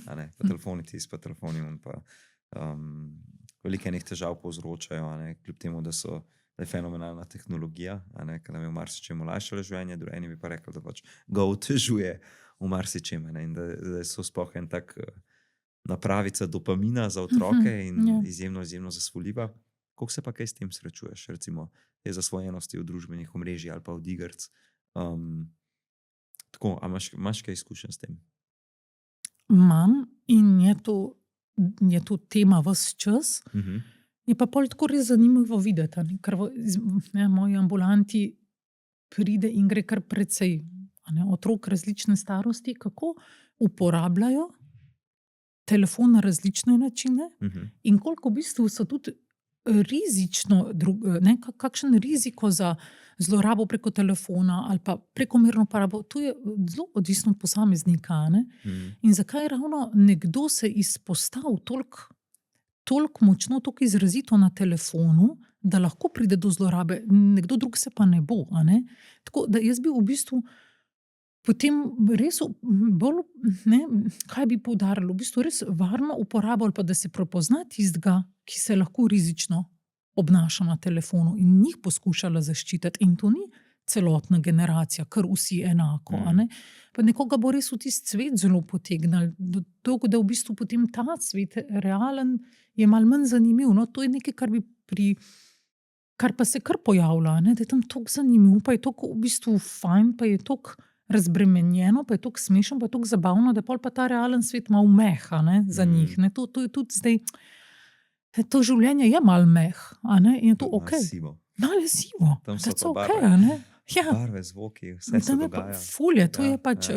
Pa telefoni tis, pa telefoni in pa velike enih težav povzročajo, kljub temu, da je fenomenalna tehnologija, ker nam je v marsičem olajšalo življenje, eni bi pa rekli, da pač ga otežuje v marsičem, in da so sploh en tak napravica dopamina za otroke in izjemno zasvoljiva. Kako se pa kaj s tem srečuješ, recimo te zasvojenosti v družbenih omrežjih ali pa v igrc? Tako, a imaš kaj izkušenj s tem? Imam in je to tema ves čas. Je pa pol tako res zanimivo videti, ker v moji ambulanti pride in gre kar precej otrok različne starosti, kako uporabljajo telefon na različne načine in koliko v bistvu so tudi rizično, kakšen riziko za zlorabo preko telefona ali pa prekomerno uporabo, to je zelo odvisno od posameznika. Ne? In zakaj ravno nekdo se izpostavi toliko močno, toliko izrazito na telefonu, da lahko pride do zlorabe, nekdo drug se pa ne bo. Ne? Tako da jaz bi v bistvu potem res bolj, kaj bi poudarilo, v bistvu res varno uporabo ali pa da se prepozna tistega, ki se lahko rizično obnaša na telefonu in njih poskušala zaščititi. In to ni celotna generacija, kar vsi enako. Pa nekoga bo res v tisti svet zelo potegnil, da v bistvu potem ta svet realen je malo manj zanimiv. No, to je nekaj, kar pa se kar pojavlja, da je tam toliko zanimivo, pa je toliko v bistvu fajn, pa je toliko razbremenjeno, pa je toliko smešno, pa je toliko zabavno, da pol pa ta realen svet malo meha za njih. To je tudi zdaj, to življenje je malo meh, in je to ok. Malo je sivo. Tam so to barve. Okay, ja. Barve, zvoki, vse se dogaja. Fulje, to je pač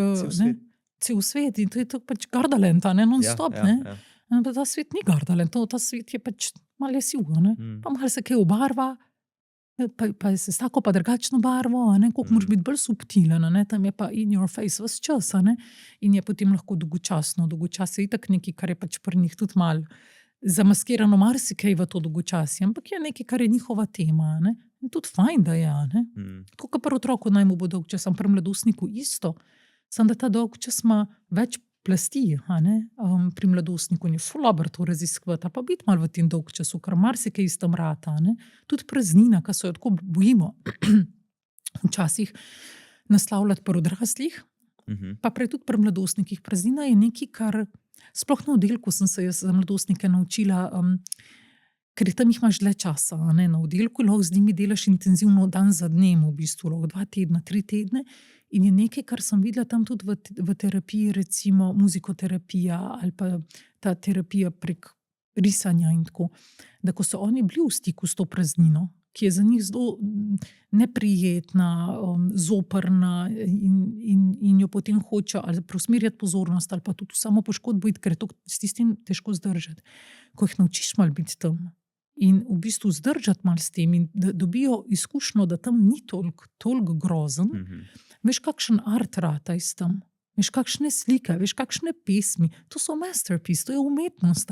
cel svet in to je to pač Gardaland, non-stop. Pa ta svet ni Gardaland, ta svet je pač malo je sivo. Pa malo se kaj obarva, pa se s tako pa drugačno barvo, koliko moraš biti bolj subtilen, tam je pa in your face ves čas, in je potem lahko dolgočasno. Dolgočas je itak nekaj, kar je pač pri njih tudi malo zamaskirano, marsikaj v to dolgočasje, ampak je nekaj, kar je njihova tema. In tudi fajn, da je. Tako kot pri otroku naj mu bo dolgčas, pri mladostniku isto, samo da ta dolgčas ima več plasti. Pri mladostniku je ful dobro to raziskovati, pa biti malo v tem dolgčasu, ker marsikaj iz tam rata. Tudi praznina, ki se jo tako bojimo včasih naslavljati pri odraslih, pa prej tudi pri mladostnikih. Praznina je nekaj, kar sploh na oddelku sem se jaz za mladostnike naučila, ker tam jih imaš dlje časa. Na oddelku lahko z njimi delaš intenzivno dan za dnem, v bistvu lahko 2 tedna, 3 tedne. In je nekaj, kar sem videla tam tudi v terapiji, recimo muzikoterapija ali pa ta terapija prek risanja in tako, da ko so oni bili v stiku s to praznino, ki je za njih zelo neprijetna, zoprna in jo potem hoče ali preusmerjati pozornost ali pa tudi samo poškodbo, ker je to s tistim težko zdržati. Ko jih naučiš malo biti tam in v bistvu zdržati malo s tem in da dobijo izkušnjo, da tam ni toliko grozen, veš, kakšen art rata iz tam, veš, kakšne slike, veš, kakšne pesmi, to so masterpiece, to je umetnost,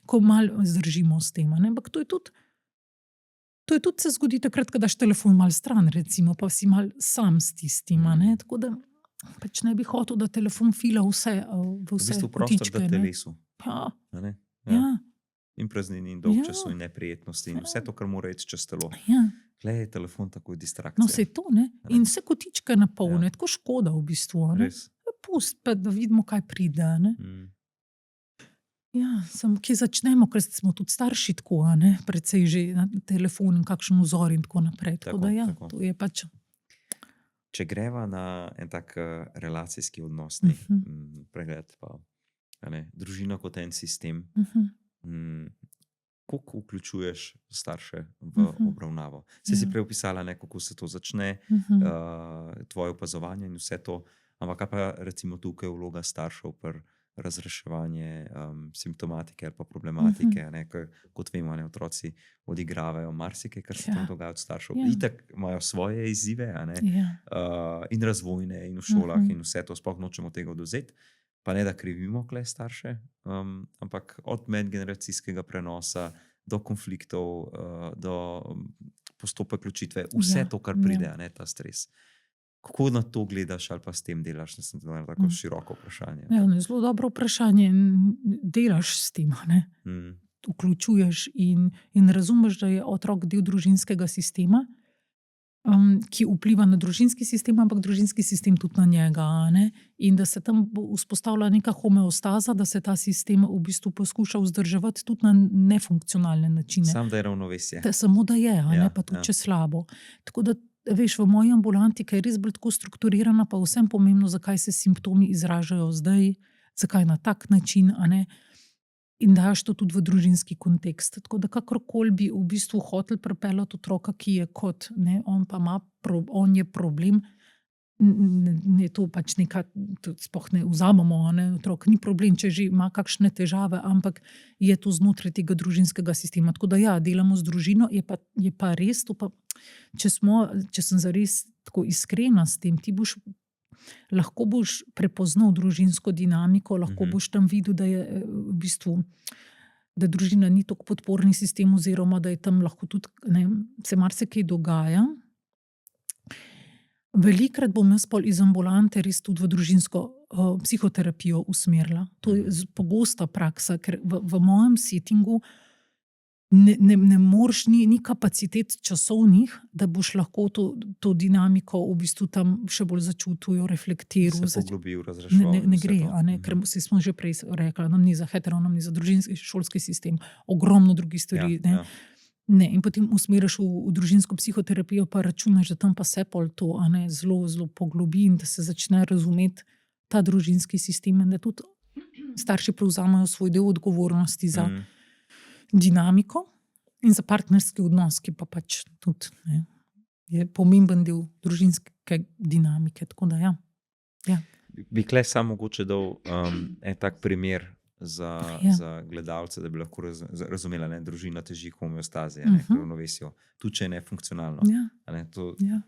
ko malo zdržimo s tem, ampak to je tudi se zgodi takrat, ko daš telefon malo stran, recimo, pa si malo sam s tistim, tako da pač ne bi hotel, da telefon fila vse V bistvu kotičke, prostor da telesu. Ja. In praznini, in dolgčasu, in neprijetnosti, in vse to, kar mora iti čez telo. Ja. Tle je telefon tako distrakcija. No, se to, in vse kotičke napolne, tako škoda v bistvu. Res. Pust pa, da vidimo, kaj pride. Ja, kje začnemo, ker smo tudi starši tako, precej že na telefon in kakšen vzor in tako naprej. Tako da ja, to je pač. Če greva na en tak relacijski odnosni pregled, pa družina kot en sistem, koliko vključuješ starše v obravnavo? Si prej opisala, kako se to začne, tvoje opazovanje in vse to, ampak kaj pa recimo tukaj je vloga staršev pri razreševanje simptomatike ali pa problematike, kot vemo, otroci odigravajo marsikaj, kar se tam dogaja od staršev. Itak imajo svoje izzive, in razvojne, in v šolah, in vse to, sploh nočemo tega odvzeti. Pa ne da krivimo kle starše, ampak od medgeneracijskega prenosa do konfliktov, do postopek ločitve, vse to, kar pride, ta stres. Kako na to gledaš ali pa s tem delaš? To je tako široko vprašanje. Ja, zelo dobro vprašanje. Delaš s tem, vključuješ in razumeš, da je otrok del družinskega sistema, ki vpliva na družinski sistem, ampak družinski sistem tudi na njega. In da se tam vzpostavlja neka homeostaza, da se ta sistem v bistvu poskuša vzdrževati tudi na nefunkcionalne načine. Samo da je ravnovesje. Samo da je, pa tudi če slabo. Tako da, veš, v moji ambulanti, ki je res bolj tako strukturirana, pa vsem pomembno, zakaj se simptomi izražajo zdaj, zakaj na tak način, in daš to tudi v družinski kontekst. Tako da kakorkoli bi v bistvu hotel pripeljati otroka, ki je kot, on pa ima, on je problem, ne to pač neka, to sploh ne vzamemo, a ne, otrok ni problem, če že ima kakšne težave, ampak je to znotraj tega družinskega sistema. Tako da ja, delamo z družino, je pa res to pa, če sem zares tako iskrena s tem, lahko boš prepoznal družinsko dinamiko, lahko boš tam videl, da je v bistvu, da družina ni tako podporni sistem oziroma da je tam lahko tudi, ne, se marsikaj dogaja. Velikrat bom jaz pol iz ambulante res tudi v družinsko psihoterapijo usmerila. To je pogosta praksa, ker v mojem settingu ne moreš, ni kapacitet časovnih, da boš lahko to dinamiko v bistvu tam še bolj začutil, reflektiral. Se poglobil, razrešil. Ne gre, a ne, ker smo že prej rekla, nam ni za hetero, nam ni za družinski šolski sistem, ogromno drugih stvari. Ja. Ne, in potem usmeriš v družinsko psihoterapijo, pa računaš, da tam pa se pol to, a ne, zelo, zelo poglobi in da se začne razumeti ta družinski sistem in da tudi starši prevzamejo svoj del odgovornosti za dinamiko in za partnerski odnos, ki pa pač tudi, ne, je pomemben del družinske dinamike. Tako da ja. Bi kle samo mogoče dal en tak primer za gledalce, da bi lahko razumela, ne, družina teži k homeostazi, k ravnovesju, tudi če je nefunkcionalno. To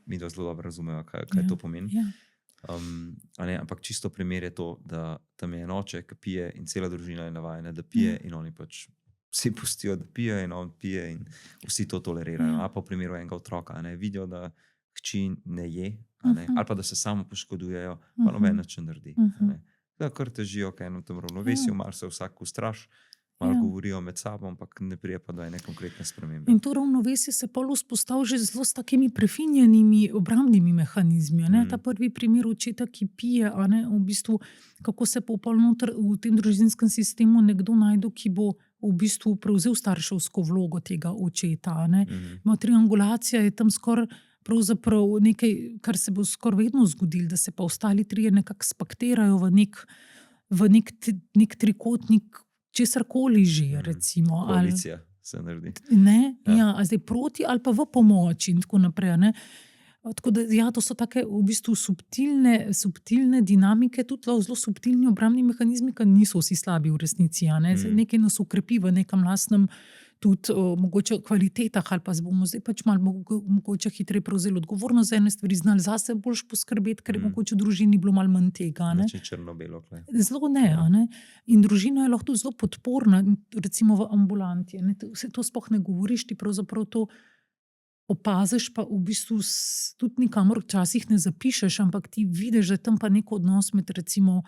mi da zelo dobro razumemo, kaj to pomeni. Ampak čisto primer je to, da tam je en oče, ki pije in cela družina je navajena, da pije in oni pač vsi pustijo, da pije in on pije in vsi to tolerirajo. A pa v primeru enega otroka, vidijo, da hči ne je, ali pa da se samo poškodujejo, pa noben način naredi. Da kar težijo k enem tem ravnovesju, malo se vsak ustraš, malo govorijo med sabo, ampak ne prije pa do ene konkretne spremembe. In to ravnovesje se pol vzpostavi že zelo s takimi prefinjenimi obrambnimi mehanizmi. Ta prvi primer očeta, ki pije, v bistvu, kako se pa pol noter v tem družinskem sistemu nekdo najde, ki bo v bistvu prevzel starševsko vlogo tega očeta. Triangulacija je tam skoraj pravzaprav nekaj, kar se bo skoraj vedno zgodilo, da se pa ostali trije nekako spaktirajo v nek trikotnik, česarkoli že, recimo. Koalicija se naredi. Zdaj proti ali pa v pomoč in tako naprej. Tako da, to so take v bistvu subtilne dinamike, tudi zelo subtilni obrambni mehanizmi, ki niso vsi slabi v resnici. Nekaj nas ukrepi v nekem lastnem tudi mogoče kvalitetah, ali pa bomo zdaj pač malo mogoče hitreje prevzeli odgovornost za ene stvari, znali zase boljš poskrbeti, ker je mogoče v družini bilo malo manj tega. Znači črno-belo. Zelo ne. In družina je lahko tudi zelo podporna, recimo v ambulanti. Vse to sploh ne govoriš, ti pravzaprav to opaziš, pa v bistvu tudi nikamor včasih ne zapišeš, ampak ti vidiš, da je tam pa nek odnos med recimo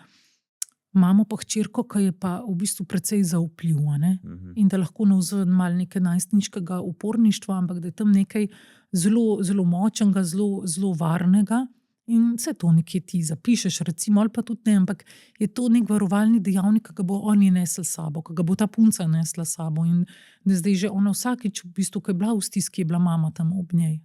mamo pa hčerko, ki je pa v bistvu precej zaupljiv, in da lahko navzven malo nekaj najstniškega uporništva, ampak da je tam nekaj zelo, zelo močnega, zelo, zelo varnega. In vse to nekje ti zapišeš, recimo, ali pa tudi ne, ampak je to nek varovalni dejavnik, ki ga bo oni nesli sabo, ki ga bo ta punca nesla sabo. In da zdaj že ona vsakič, v bistvu, ko je bila v stiski, je bila mama tam ob njej.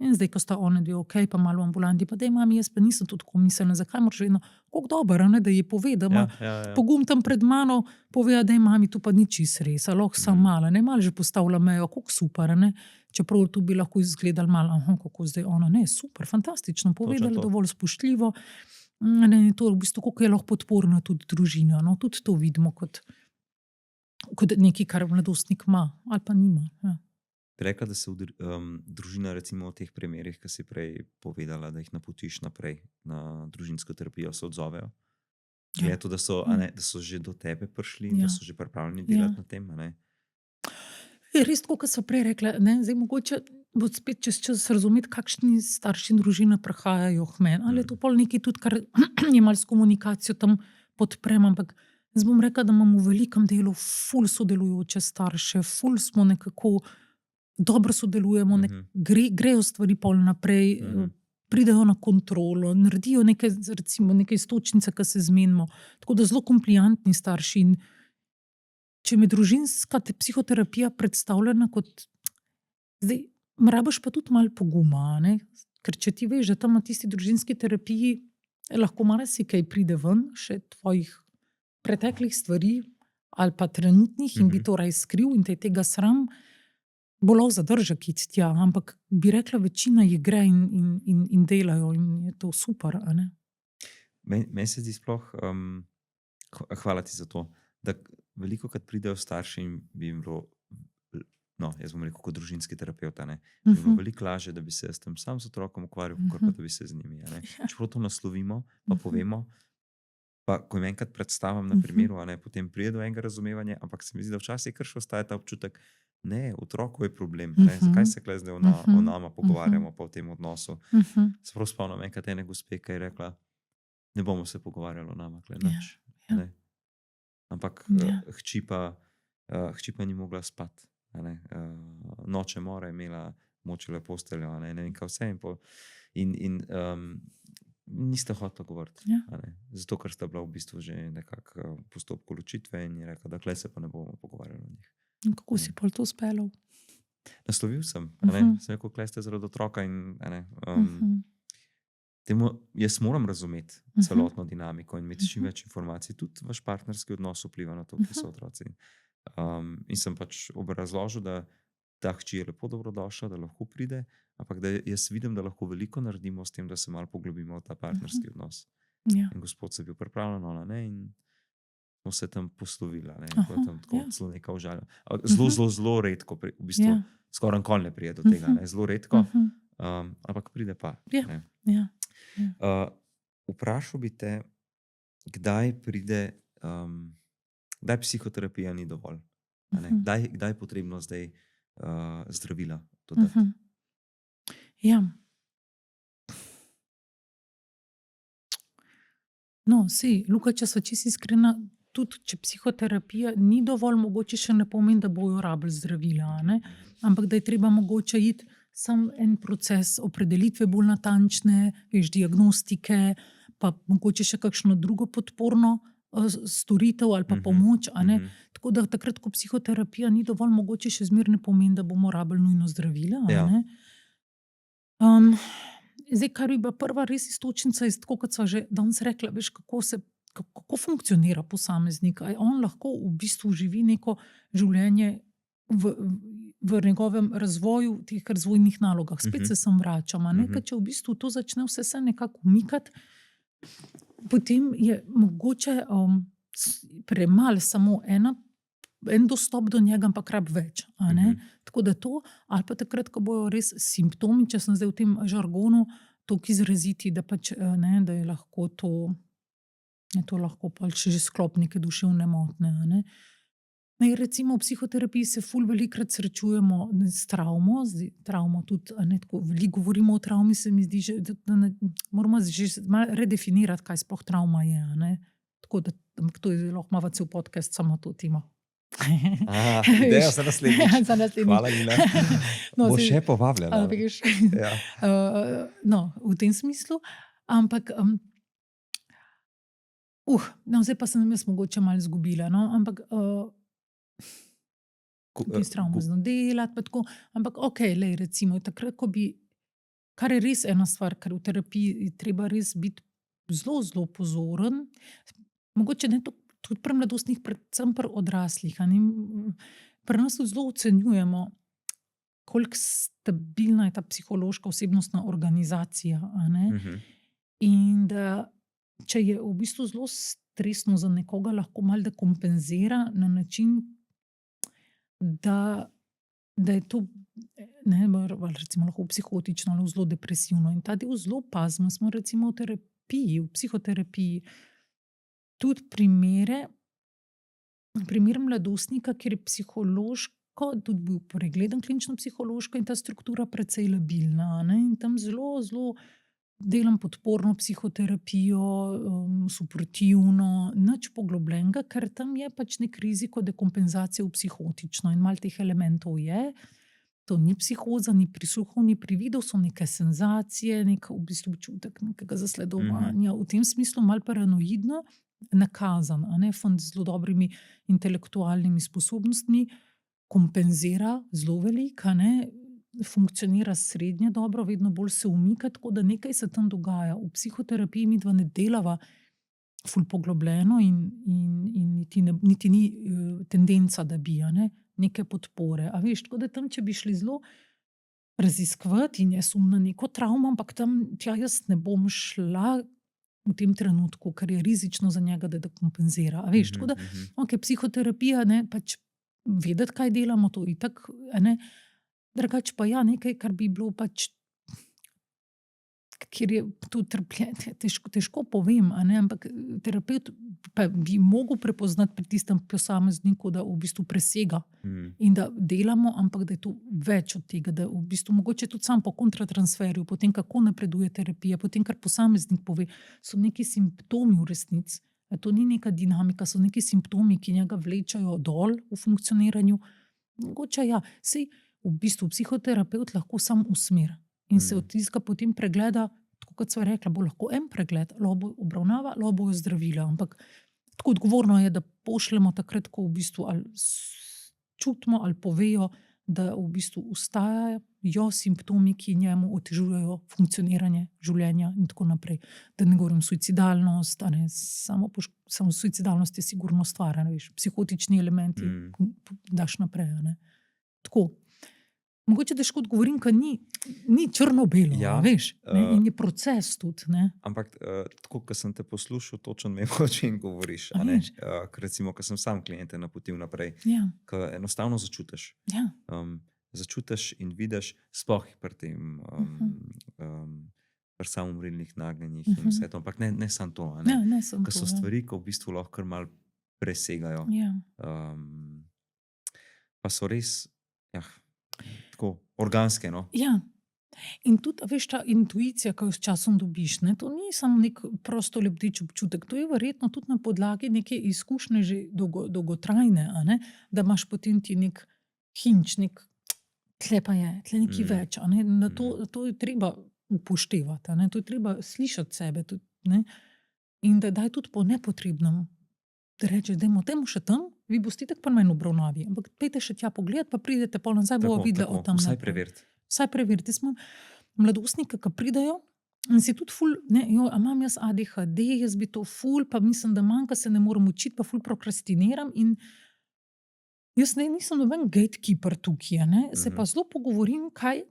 In zdaj, ko sta one dve ok, pa malo v ambulanti, pa dej mami, jaz pa nisem tudi tako mislila, zakaj moraš vedno, koliko dobro, da ji pove, da ima pogum tam pred mano, pove, da je mami, tu pa ni čisto res, lahko sem mala, malo že postavila mejo, koliko super, čeprav tu bi lahko izgledali malo, kako zdaj ona, super, fantastično, povedala dovolj spoštljivo. To v bistvu, koliko je lahko podporna tudi družina. Tudi to vidimo kot nekaj, kar mladostnik ima ali pa nima. Rekla, da se družina recimo v teh primerih, ki si prej povedala, da jih napotiš naprej na družinsko terapijo, se odzovejo. Je to, da so že do tebe prišli, da so že pripravljeni delati na tem, Je res tako, kot so prej rekla, zdaj mogoče bo spet čez čas razumeti, kakšni starši in družina prihajajo k meni. Ali je to pol nekaj tudi, kar je malo s komunikacijo tam podprem, ampak jaz bom rekla, da imamo v velikem delu ful sodelujoče starše, ful smo nekako dobro sodelujemo, grejo stvari pol naprej, pridejo na kontrolo, naredijo nekaj, recimo nekaj stočnice, ki se zmenimo. Tako da zelo kompliantni starši. In če me družinska psihoterapija predstavljena kot, zdaj, rabiš pa tudi malo poguma, ker če ti veš, da tam na tisti družinski terapiji lahko marsikaj pride ven, še tvojih preteklih stvari ali pa trenutnih in bi to raj skril in te tega sram, bo lahko zadržek iti tja, ampak bi rekla, večina jih gre in delajo in je je to super, a ne? Meni se zdi sploh, hvala ti za to, da veliko krat pridejo starši in bi jim bilo, no, jaz bom rekel kot družinski terapevt, a ne, bi bilo veliko lažje, da bi se jaz tam sam z otrokom ukvarjal, kot pa da bi se z njimi, a ne. Čeprav to naslovimo, pa povemo, pa ko jim enkrat predstavim na primeru, a ne, potem pride do enega razumevanja, ampak se mi zdi, da včasih kar še ostaja ta občutek, ne, otroku je problem, a ne, zakaj se tukaj zdaj o nama pogovarjamo pa o tem odnosu. Se prav spomnim enkrat ene gospe, ki je rekla, ne bomo se pogovarjali o nama, nič, ne. Ampak hči pa ni mogla spati, a ne, noče more imela, močila posteljo, a ne vem kaj vse in niste hotela govoriti, a ne, zato ker sta bila v bistvu že nekako v postopku ločitve in je rekla, da tukaj se pa ne bomo pogovarjali o njih. In kako si pol to speljal? Naslovil sem, a ne, sem rekel, tukaj ste zaradi otroka in, a ne, jaz moram razumeti celotno dinamiko in imeti čim več informacij, tudi vaš partnerski odnos vpliva na to, ki so otroci. In sem pač obrazložil, da ta hči je lepo dobrodošla, da lahko pride, ampak da jaz vidim, da lahko veliko naredimo s tem, da se malo poglobimo v ta partnerski odnos. In gospod se je bil pripravljen, ona ne, in smo se tam poslovili, ne, ko je tam tako zelo nekaj užalja. Zelo redko, v bistvu skoraj nikoli ne pride do tega, ne, zelo redko, ampak pride pa. Vprašal bi te, kdaj pride, kdaj psihoterapija ni dovolj, a ne, kdaj je potrebno zdaj zdravila dodati? Ja. No, saj, Luka, če sva čisto iskrena, tudi če psihoterapija ni dovolj, mogoče še ne pomeni, da bojo rabili zdravila, a ne? Ampak da je treba mogoče iti sam en proces opredelitve bolj natančne, veš, diagnostike, pa mogoče še kakšno drugo podporno storitev ali pa pomoč, a ne? Tako da takrat, ko psihoterapija ni dovolj, mogoče še zmeraj ne pomeni, da bomo rabili nujno zdravila, a ne? Zdaj, kar bi bila prva res iztočnica, je tako, kot sva že danes rekla, veš, kako funkcionira posameznik, a on lahko v bistvu živi neko življenje v njegovem razvoju, teh razvojnih nalogah. Spet se sem vračam, a ne, ker če v bistvu to začne vse se nekako umikati, potem je mogoče premalo samo en dostop do njega, ampak rab več, a ne. Tako da to, ali pa takrat, ko bojo res simptomi, če sem zdaj v tem žargonu toliko izraziti, da pač, ne, da je lahko to lahko pač že sklop neke duševne motnje, a ne. Recimo v psihoterapiji se ful velikokrat srečujemo s travmo, travmo tudi, a ne, tako veliko govorimo o travmi, se mi zdi, da moramo že malo redefinirati, kaj sploh travma je, a ne. Tako da, to je lahko imava cel podcast samo to temo. Ideja za naslednjič. Hvala, Lila. Bo še povabljena. Veš. No, v tem smislu, ampak no, zdaj pa sem jaz mogoče malo izgubila, no, ampak tudi s travmo znam delati, pa tako, ampak okej, lej, recimo, takrat, ko bi, kar je res ena stvar, ker v terapiji je treba res biti zelo, zelo pozoren, mogoče ne tudi pri mladostnih, predvsem pri odraslih, a ne. Pri nas zelo ocenjujemo, koliko stabilna je ta psihološka osebnostna organizacija, a ne. In da če je v bistvu zelo stresno za nekoga, lahko malo dekompenzira na način, da je to, ne, recimo lahko psihotično ali zelo depresivno. In ta del zelo pazimo. Smo recimo v terapiji, v psihoterapiji, tudi primer mladostnika, kjer je psihološko, tudi bil pregledan klinično psihološko in ta struktura precej labilna, ne, in tam zelo, zelo delam podporno psihoterapijo, suportivno, nič poglobljenega, ker tam je pač nek riziko dekompenzacije v psihotično in malo teh elementov je. To ni psihoza, ni prisluhov, ni prividov, so neke senzacije, nek v bistvu občutek nekega zasledovanja, v tem smislu malo paranoidno, nakazan, a ne, fant z zelo dobrimi intelektualnimi sposobnostmi, kompenzira zelo veliko, a ne, funkcionira srednje dobro, vedno bolj se umika, tako da nekaj se tam dogaja. V psihoterapiji midva ne delava ful poglobljeno in niti ni tendenca, da bi, a ne, neke podpore. A veš, tako da tam, če bi šli zelo raziskovati in jaz na neko travmo, ampak tja jaz ne bom šla v tem trenutku, ker je rizično za njega, da kompenzira. A veš, tako da, okay, psihoterapija, ne, pač vedeti, kaj delamo, to itak, drugače pa ja, nekaj, kar bi bilo pač, kjer je to trpljenje, težko povem, ampak terapeut pa bi mogel prepoznati pri tistem posamezniku, da v bistvu presega in da delamo, ampak da je to več od tega, da v bistvu mogoče tudi sam po kontratransferju, potem kako napreduje terapija, potem kar posameznik pove, so neki simptomi v resnici, to ni neka dinamika, so neki simptomi, ki njega vlečajo dol v funkcioniranju. Mogoče ja, sej v bistvu psihoterapeut lahko sam usmer in se od tistega potem pregleda, tako kot sva rekla, bo lahko en pregled, lahko bo obravnava, lahko bojo zdravila, ampak tako odgovorno je, da pošljemo takrat, ko v bistvu ali čutimo ali povejo, da v bistvu ustajajo simptomi, ki njemu otežujejo funkcioniranje življenja in tako naprej. Da ne govorim suicidalnost, samo suicidalnost je sigurno stvar, veš, psihotični elementi daš naprej, Tako. Mogoče težko odgovorim, ker ni črno-belo, veš, in je proces tudi, Ampak tako, ko sem te poslušal, točno vem, o čem govoriš, ker recimo, ko sem sam kliente napotil naprej, ko enostavno začutiš. Začutiš in vidiš, sploh pri tem pri samomorilnih nagnjenjih in vse to, ampak ne samo to, ko so stvari, ko v bistvu lahko kar malo presegajo. Pa so res, tako organske, Ja. In tudi, veš, ta intuicija, ki jo s časom dobiš, to ni samo nek prosto lebdeč občutek, to je verjetno tudi na podlagi neke izkušnje že dolgotrajne, da imaš potem ti nek hinč, tle pa je, tle nekaj več, to je treba upoštevati, to je treba slišati sebe tudi, in da daj tudi po nepotrebnem, da reče, dajmo še tam, vi boste tako pri meni obravnavi, ampak pejte še tja pogled, pa pridete pol nazaj, bomo videli od tam. Vsaj preveriti. Vsaj preveriti. Jaz imam mladostnike, ki pridajo in si tudi ful, a imam jaz ADHD, jaz bi to ful, pa mislim, da manjka, se ne morem učiti, pa ful prokrastiniram in jaz nisem noben gatekeeper tukaj, se pa zelo pogovorim, kaj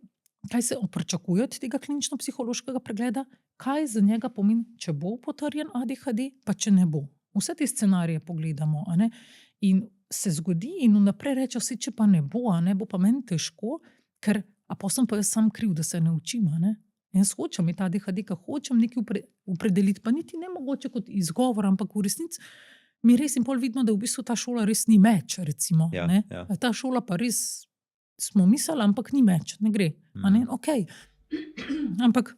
se pričakuje od tega klinično-psihološkega pregleda, kaj za njega pomeni, če bo potrjen ADHD, pa če ne bo. Vse te scenarije pogledamo, in se zgodi in vnaprej reče, vse, če pa ne bo, bo pa meni težko, ker pa sem pa jaz sam kriv, da se ne učim, Jaz hočem imeti ADHD, ker hočem nekaj opredeliti, pa niti ne mogoče kot izgovor, ampak v resnici mi res in pol vidimo, da v bistvu ta šola res ni meč, recimo. Ta šola pa res smo mislili, ampak ni meč, ne gre. Okay. Ampak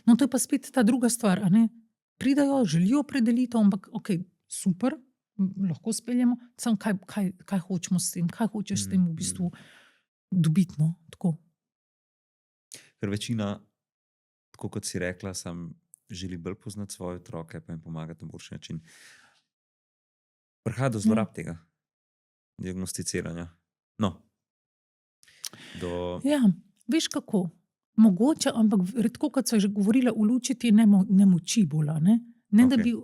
no, to je pa spet ta druga stvar, pridajo, želijo opredelitev, ampak ok, super, lahko speljemo, samo kaj hočemo s tem, kaj hočeš s tem v bistvu dobiti, tako. Ker večina, tako kot si rekla, želi bolj poznati svoje otroke, pa jim pomagati na boljši način. Prihaja do zlorab tega diagnosticiranja. Ja, veš kako, mogoče, ampak tako kot so že govorila, v luči te nemoči bolj, ne da bi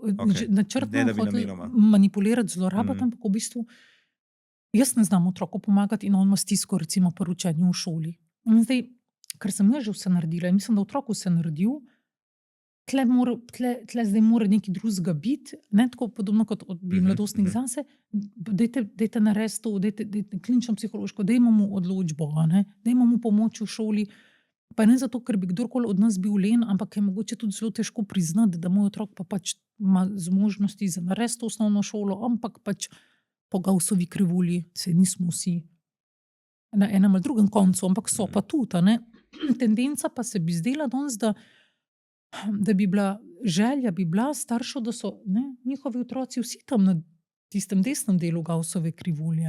načrtno hotel manipulirati, zlorabati, ampak v bistvu jaz ne znam otroku pomagati in on ima stisko, recimo pri učenju v šoli. In zdaj, ker sem jaz že vse naredila in mislim, da otrok vse naredil, tle zdaj mora nekaj drugega biti, tako podobno kot bi mladostnik zase, dajte narediti to, dajte klinično psihološko, dajmo mu odločbo, dajmo mu pomoč v šoli, pa ne zato, ker bi kdorkoli od nas bil len, ampak je mogoče tudi zelo težko priznati, da moj otrok pa pač ima zmožnosti za narediti osnovno šolo, ampak pač po Gaussovi krivulji, saj nismo vsi na enem ali drugem koncu, ampak so pa tudi, tendenca pa se bi zdela danes, da bi bila želja, bi bila staršev, da so njihovi otroci vsi tam na tistem desnem delu Gaussove krivulje,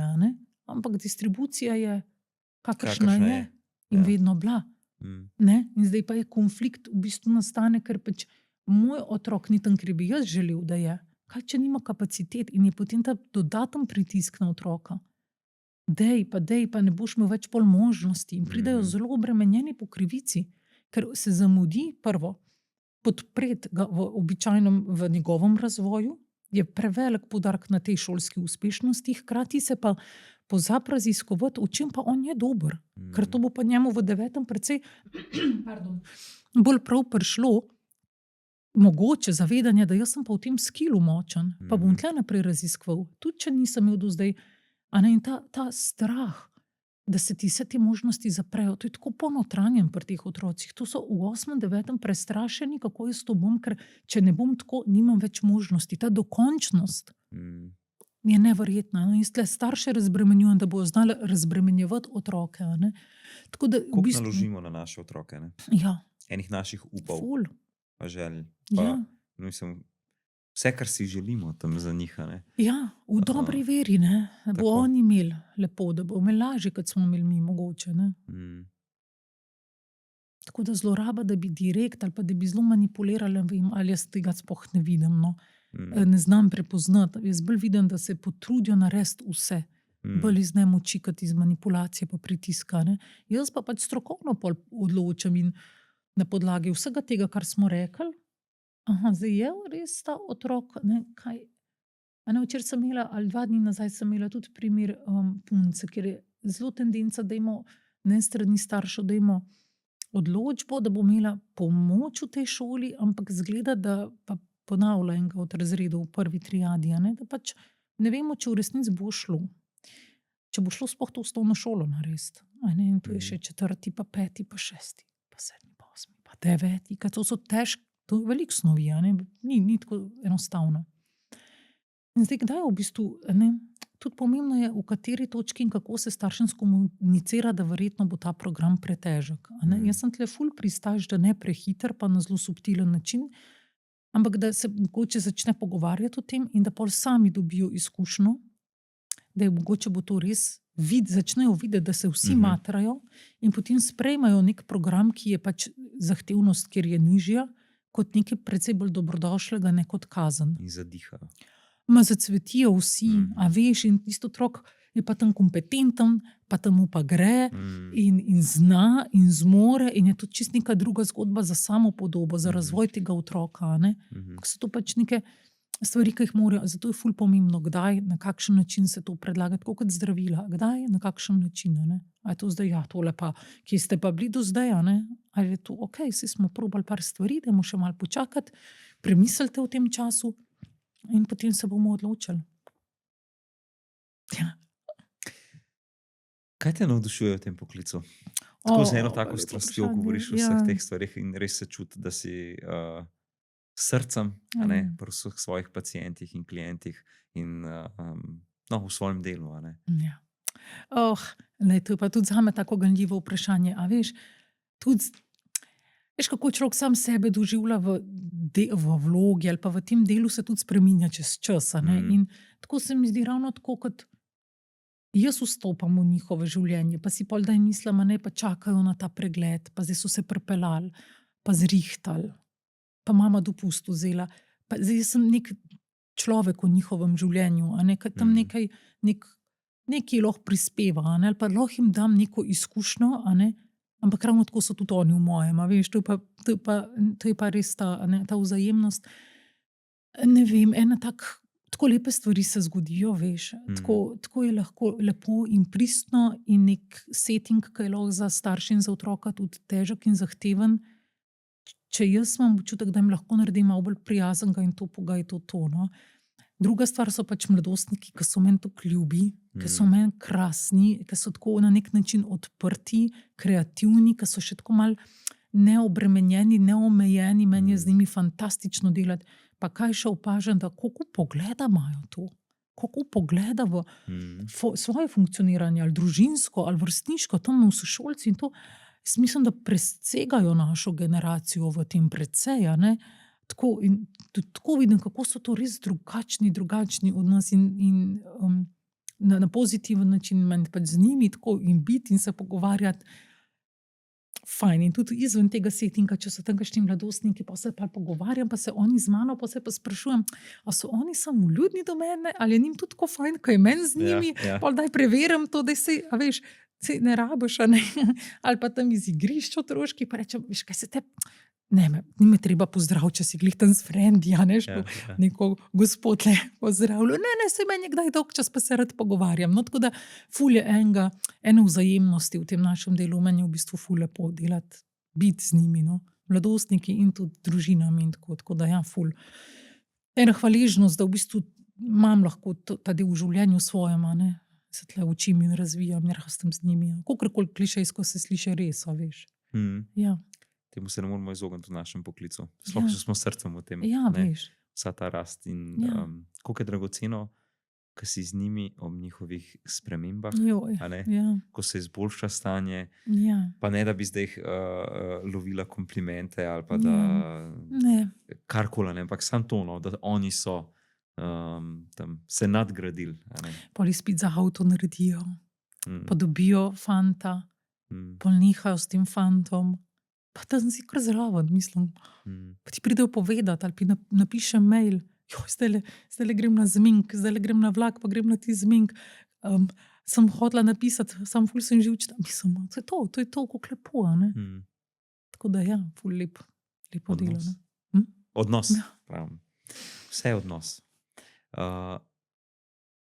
ampak distribucija je kakršna je in vedno bila. In zdaj pa je konflikt v bistvu nastane, ker pač moj otrok ni tam, ker bi jaz želel, da je. Kaj, če nima kapacitet in je potem ta dodaten pritisk na otroka? Dej, pa ne boš imel več pol možnosti in pridajo zelo obremenjeni po krivici, ker se zamudi prvo podpreti ga običajnem v njegovem razvoju, je prevelik poudarek na tej šolski uspešnosti, hkrati se pa pozabi raziskovati, v čem pa on je dober. Ker to bo pa njemu v 9. precej pardon, bolj prav prišlo, mogoče zavedanje, da jaz sem pa v tem skilu močen, pa bom tle naprej raziskoval, tudi če nisem imel do zdaj. A ne, in ta strah, da se ti vse te možnosti zaprejo, to je tako ponotranjen pri teh otrocih. To so v 8., 9. prestrašeni, kako jaz to bom, ker če ne bom tako, nimam več možnosti. Ta dokončnost mi je neverjetna. No? Jaz tle starše razbremenjujem, da bojo znali razbremenjevati otroke. A ne? Tako da v Koliko bistvu, naložimo na naše otroke, ne? ja, Enih naših upov, ful. pa želj, Ja. pa mislim, vse, kar si želimo tam za njih, a ne. Ja, v dobri veri, ne, da bo Tako. oni imeli lepo, da bo imeli lažje, kot smo imeli mi, mogoče. Ne. Tako da zloraba, da bi direkt ali pa da bi zelo manipulirali, ne vem, ali jaz tega sploh ne vidim. No. Ne znam prepoznati. Jaz bolj vidim, da se potrudijo narediti vse. Bolj iz nemoči, kot iz manipulacije pa pritiska. Ne. Jaz pa pač strokovno pol odločam in na podlagi vsega tega, kar smo rekli, zdaj je res ta otrok, ne, kaj. A ne, včeraj sem imela, ali 2 dni nazaj sem imela tudi primer punce, kjer je zelo tendenca, da imamo ne strani staršev, da imamo odločbo, da bo imela pomoč v tej šoli, ampak zgleda, da pa ponavlja enega od razredov v prvi triadi, a ne, da pač ne vemo, če v resnici bo šlo. Če bo šlo sploh to osnovno šolo narediti. A ne, in to je še 4., pa 5., pa 6., pa 7., pa 8., pa 9., ker to so težke, to je veliko snovi, a ne, ni tako enostavno. In zdaj, kdaj v bistvu, ne, tudi pomembno je, v kateri točki in kako se staršem skomunicira, da verjetno bo ta program pretežek. A ne. Jaz sem tle ful pristaš, da ne prehiter, pa na zelo subtilen način, ampak da se mogoče začne pogovarjati o tem in da pol sami dobijo izkušnjo, da je mogoče bo to res začnejo videti, da se vsi matrajo in potem sprejmajo nek program, ki je pač zahtevnost, kjer je nižja, kot nekaj precej bolj dobrodošlega, ne kot kazen. In zadihajo. Zacvetijo vsi, a veš, in tisti otrok je pa tam kompetenten, pa tam mu pa gre in zna in zmore in je to čist neka druga zgodba za samopodobo, za razvoj tega otroka. Ne? So to pač neke stvari, ki jih morajo, zato je ful pomembno, kdaj, na kakšen način se to predlaga, tako kot zdravila, kdaj, na kakšen način. Ne? A je to zdaj, ja, tole pa, kje ste pa bili do zdaj, a ne? Ali je to, ok, si smo probali par stvari, dajmo še malo počakati, premislite v tem času in potem se bomo odločili. Ja. Kaj te navdušuje v tem poklicu? Tako z eno tako lepo strastjo vprašanje, govoriš o vseh teh stvarih in res se čuti, da si srcem, a ne, pri vseh svojih pacientih in klientih in v svojem delu, a ne. Ja. To je pa tudi zame tako ganljivo vprašanje. A veš, tudi, veš, kako človek sam sebe doživlja v vlogi ali pa v tem delu se tudi spreminja čez čas. A ne? In tako se mi zdi ravno tako, kot jaz vstopam v njihovo življenje, pa si pol daj mislim, a ne, pa čakajo na ta pregled, pa zdaj so se pripeljali, pa zrihtali, pa mama dopust vzela. Pa zdaj sem nek človek v njihovem življenju, a ne, kaj tam nekaj lahko prispeva, a ne, ali pa lahko jim dam neko izkušnjo, a ne, ampak ravno tako so tudi oni v mojem, a veš, to je pa res ta, a ne, ta vzajemnost. Ne vem, tako lepe stvari se zgodijo, veš, tako je lahko lepo in pristno in nek setting, ki je lahko za starše in za otroka tudi težek in zahteven. Če jaz imam občutek, da jim lahko naredim malo bolj prijaznega in topoga, je to. No. Druga stvar so pač mladostniki, ki so meni tako ljubi, ki so meni krasni, ki so tako na nek način odprti, kreativni, ki so še tako malo neobremenjeni, neomejeni, meni je z njimi fantastično delati. Pa kaj še opažam, da koliko pogleda imajo to, koliko pogleda v svoje funkcioniranje, ali družinsko, ali vrstniško, tam v sošolci in to. Jaz mislim, da presegajo našo generacijo v tem precej, a ne. Tako vidim, kako so to res drugačni od nas in na pozitiven način meni pač z njimi tako in biti in se pogovarjati. Fajn. In tudi izven tega settinga, če so tam kakšni mladostniki, pa se pa pogovarjam, pa se oni z mano, pa se pa sprašujem, a so oni samo vljudni do mene, ali je njim tudi tako fajn, ko je meni z njimi, pa daj preverim to, da se, a veš, se ne rabiš, a ne, ali pa tam iz igrišč otroški, pa rečem, veš, kaj se te, Ni me treba pozdraviti, če si glih tam s frendi, a ne, Ja, ja. neko gospod le pozdravlja. Ne, se meni je kdaj dolg čas, pa se rad pogovarjam. No, tako da ful je ene vzajemnosti v tem našem delu. Meni je v bistvu ful lepo delati, biti z njimi, no. Mladostniki in tudi družinami in tako da ja, ful. Ena hvaležnost, da v bistvu imam lahko ta del v življenju svojem, a ne. Se tle učim in razvijam, rastem z njimi. Kakorkoli klišejsko se sliši, res, a veš. Ja, Temu se ne moramo izogniti v našem poklicu. Sploh, če smo s srcem v tem. ja, ne. veš. Vsa ta rast in Ja. koliko je dragoceno, ko si z njimi ob njihovih spremembah, Joj, a ne, ja, ko se izboljša stanje, ja. pa ne da bi zdaj lovila komplimente ali pa da Ne, karkoli, ne, ampak samo to, no, da oni so tam se nadgradili. a ne. pol izpit za avto naredijo, Mm, pa dobijo fanta, pol nehajo s tem fantom, pa tam si kar zraven, mislim. mm, Pa ti pridejo povedati ali pa napišem mail, zdajle grem na zming, zdajle grem na vlak, pa grem na ti zming. Sem hotela napisati, sam ful sem živčna. Mislim, to je to, kako lepo, a ne? mm. Tako da ja, ful lepo delo. Odnos. Ne? Odnos, Ja. pravim. Vse je odnos.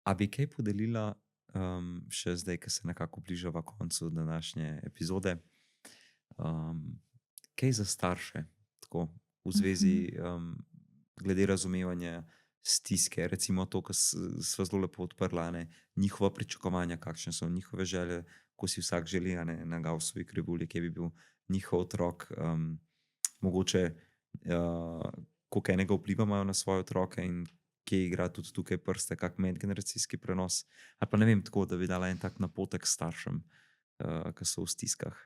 A bi kaj podelila še zdaj, ko se nekako bližava koncu današnje epizode, kaj za starše, tako v zvezi glede razumevanja stiske, recimo to, kar sva zelo lepo odprla, ne, njihova pričakovanja, kakšne so njihove želje, ko si vsak želi, a ne, na Gaussovi krivulji, kje bi bil njihov otrok, mogoče koliko enega vpliva imajo na svoje otroke in kje igra tudi tukaj prste, kak medgeneracijski prenos. Ali pa ne vem, tako, da bi dala en tak napotek staršem, ki so v stiskah.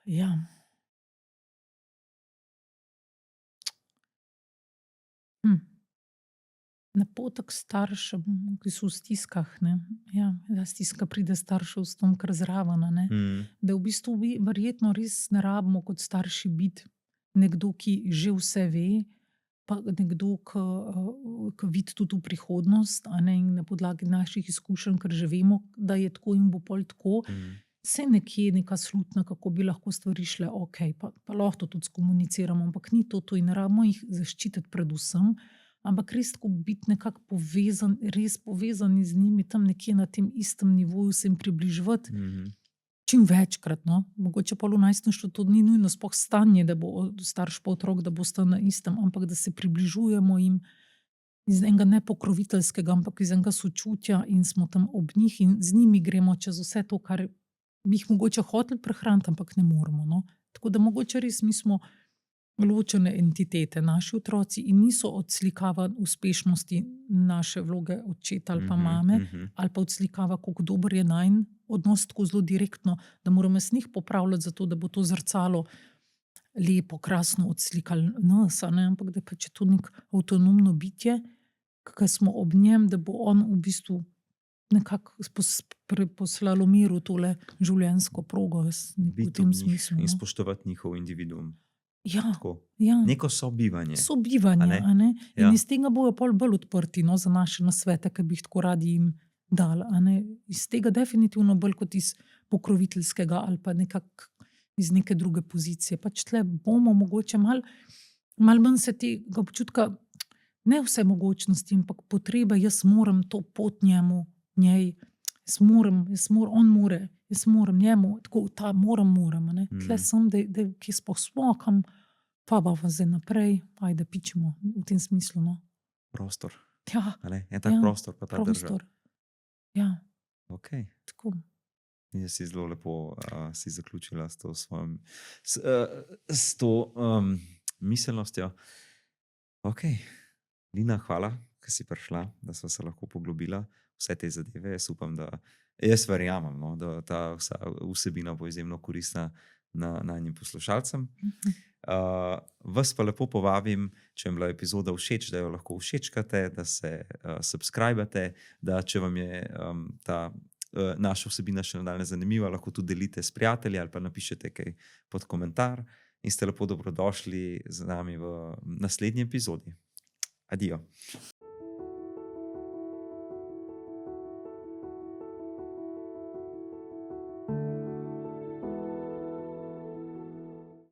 Ja. Napotek staršem, ki so v stiskah, ne. Ja, da stiska pride starševstvom kar zraven, a ne. Da v bistvu verjetno res ne rabimo kot starši biti nekdo, ki že vse ve, pa nekdo, ki vidi tudi v prihodnost, a ne, in na podlagi naših izkušenj, ker že vemo, da je tako in bo pol tako. Vse nekje neka slutna, kako bi lahko stvari šle okej, pa lahko to tudi skomuniciramo, ampak ni to in ne rabimo jih zaščititi predvsem, ampak res tako biti nekako res povezani z njimi, tam nekje na tem istem nivoju se jim približevati. Čim večkrat, no. Mogoče pa v najstništvu to ni nujno sploh stanje, da bo starš pa otrok, da bosta na istem, ampak da se približujemo jim iz enega ne pokroviteljskega, ampak iz enega sočutja in smo tam ob njih in z njimi gremo čez vse to, kar bi jih mogoče hoteli prehraniti, ampak ne moremo, no. Tako da mogoče res mi smo ločene entitete, naši otroci, in niso odslikava uspešnosti naše vloge očeta ali pa mame, ali pa odslikava, kako dober je najin odnos, tako zelo direktno, da moramo z njih popravljati zato, da bo to zrcalo lepo, krasno odslikalo nas, a ne, ampak da pač je to nek avtonomno bitje, ki smo ob njem, da bo on v bistvu nekako po slalomiru tole življenjsko progo v tem smislu. In spoštovati njihov individuum. Ja, Tako. ja. Neko sobivanje. Sobivanje, a ne? In Ja. iz tega bojo pol bolj odprti, no, za naše nasvete, ki bi jih tako radi jim dali, a ne? Iz tega definitivno bolj kot iz pokroviteljskega ali pa nekako iz neke druge pozicije. Pač tle bomo mogoče malo manj se tega občutka, ne vse mogočnosti, ampak potrebe, jaz moram to pot njemu, njej, on more, jaz moram njemu, tako ta moram, a ne. Tle sem, da kje sploh smo, kam pa bova zdaj naprej, ajde pičimo v tem smislu, no. Prostor. Ja, A ne? En tak Ja, prostor, pa ta drža. prostor. Ja, Okay. tako. Jaz si zelo lepo si zaključila s to svojim, s to miselnostjo. Ok, Lina, hvala, da si prišla, da sva se lahko poglobila vse te zadeve. Jaz upam, da jaz verjamem, no, da ta vsa vsebina bo izjemno koristna najnim poslušalcem. Vas pa lepo povabim, če vam je bila epizoda všeč, da jo lahko všečkate, da se subskrbate, da če vam je ta naša vsebina še nadaljne zanimiva, lahko tudi delite s prijatelji ali pa napišete kaj pod komentar in ste lepo dobrodošli z nami v naslednji epizodi. Adijo.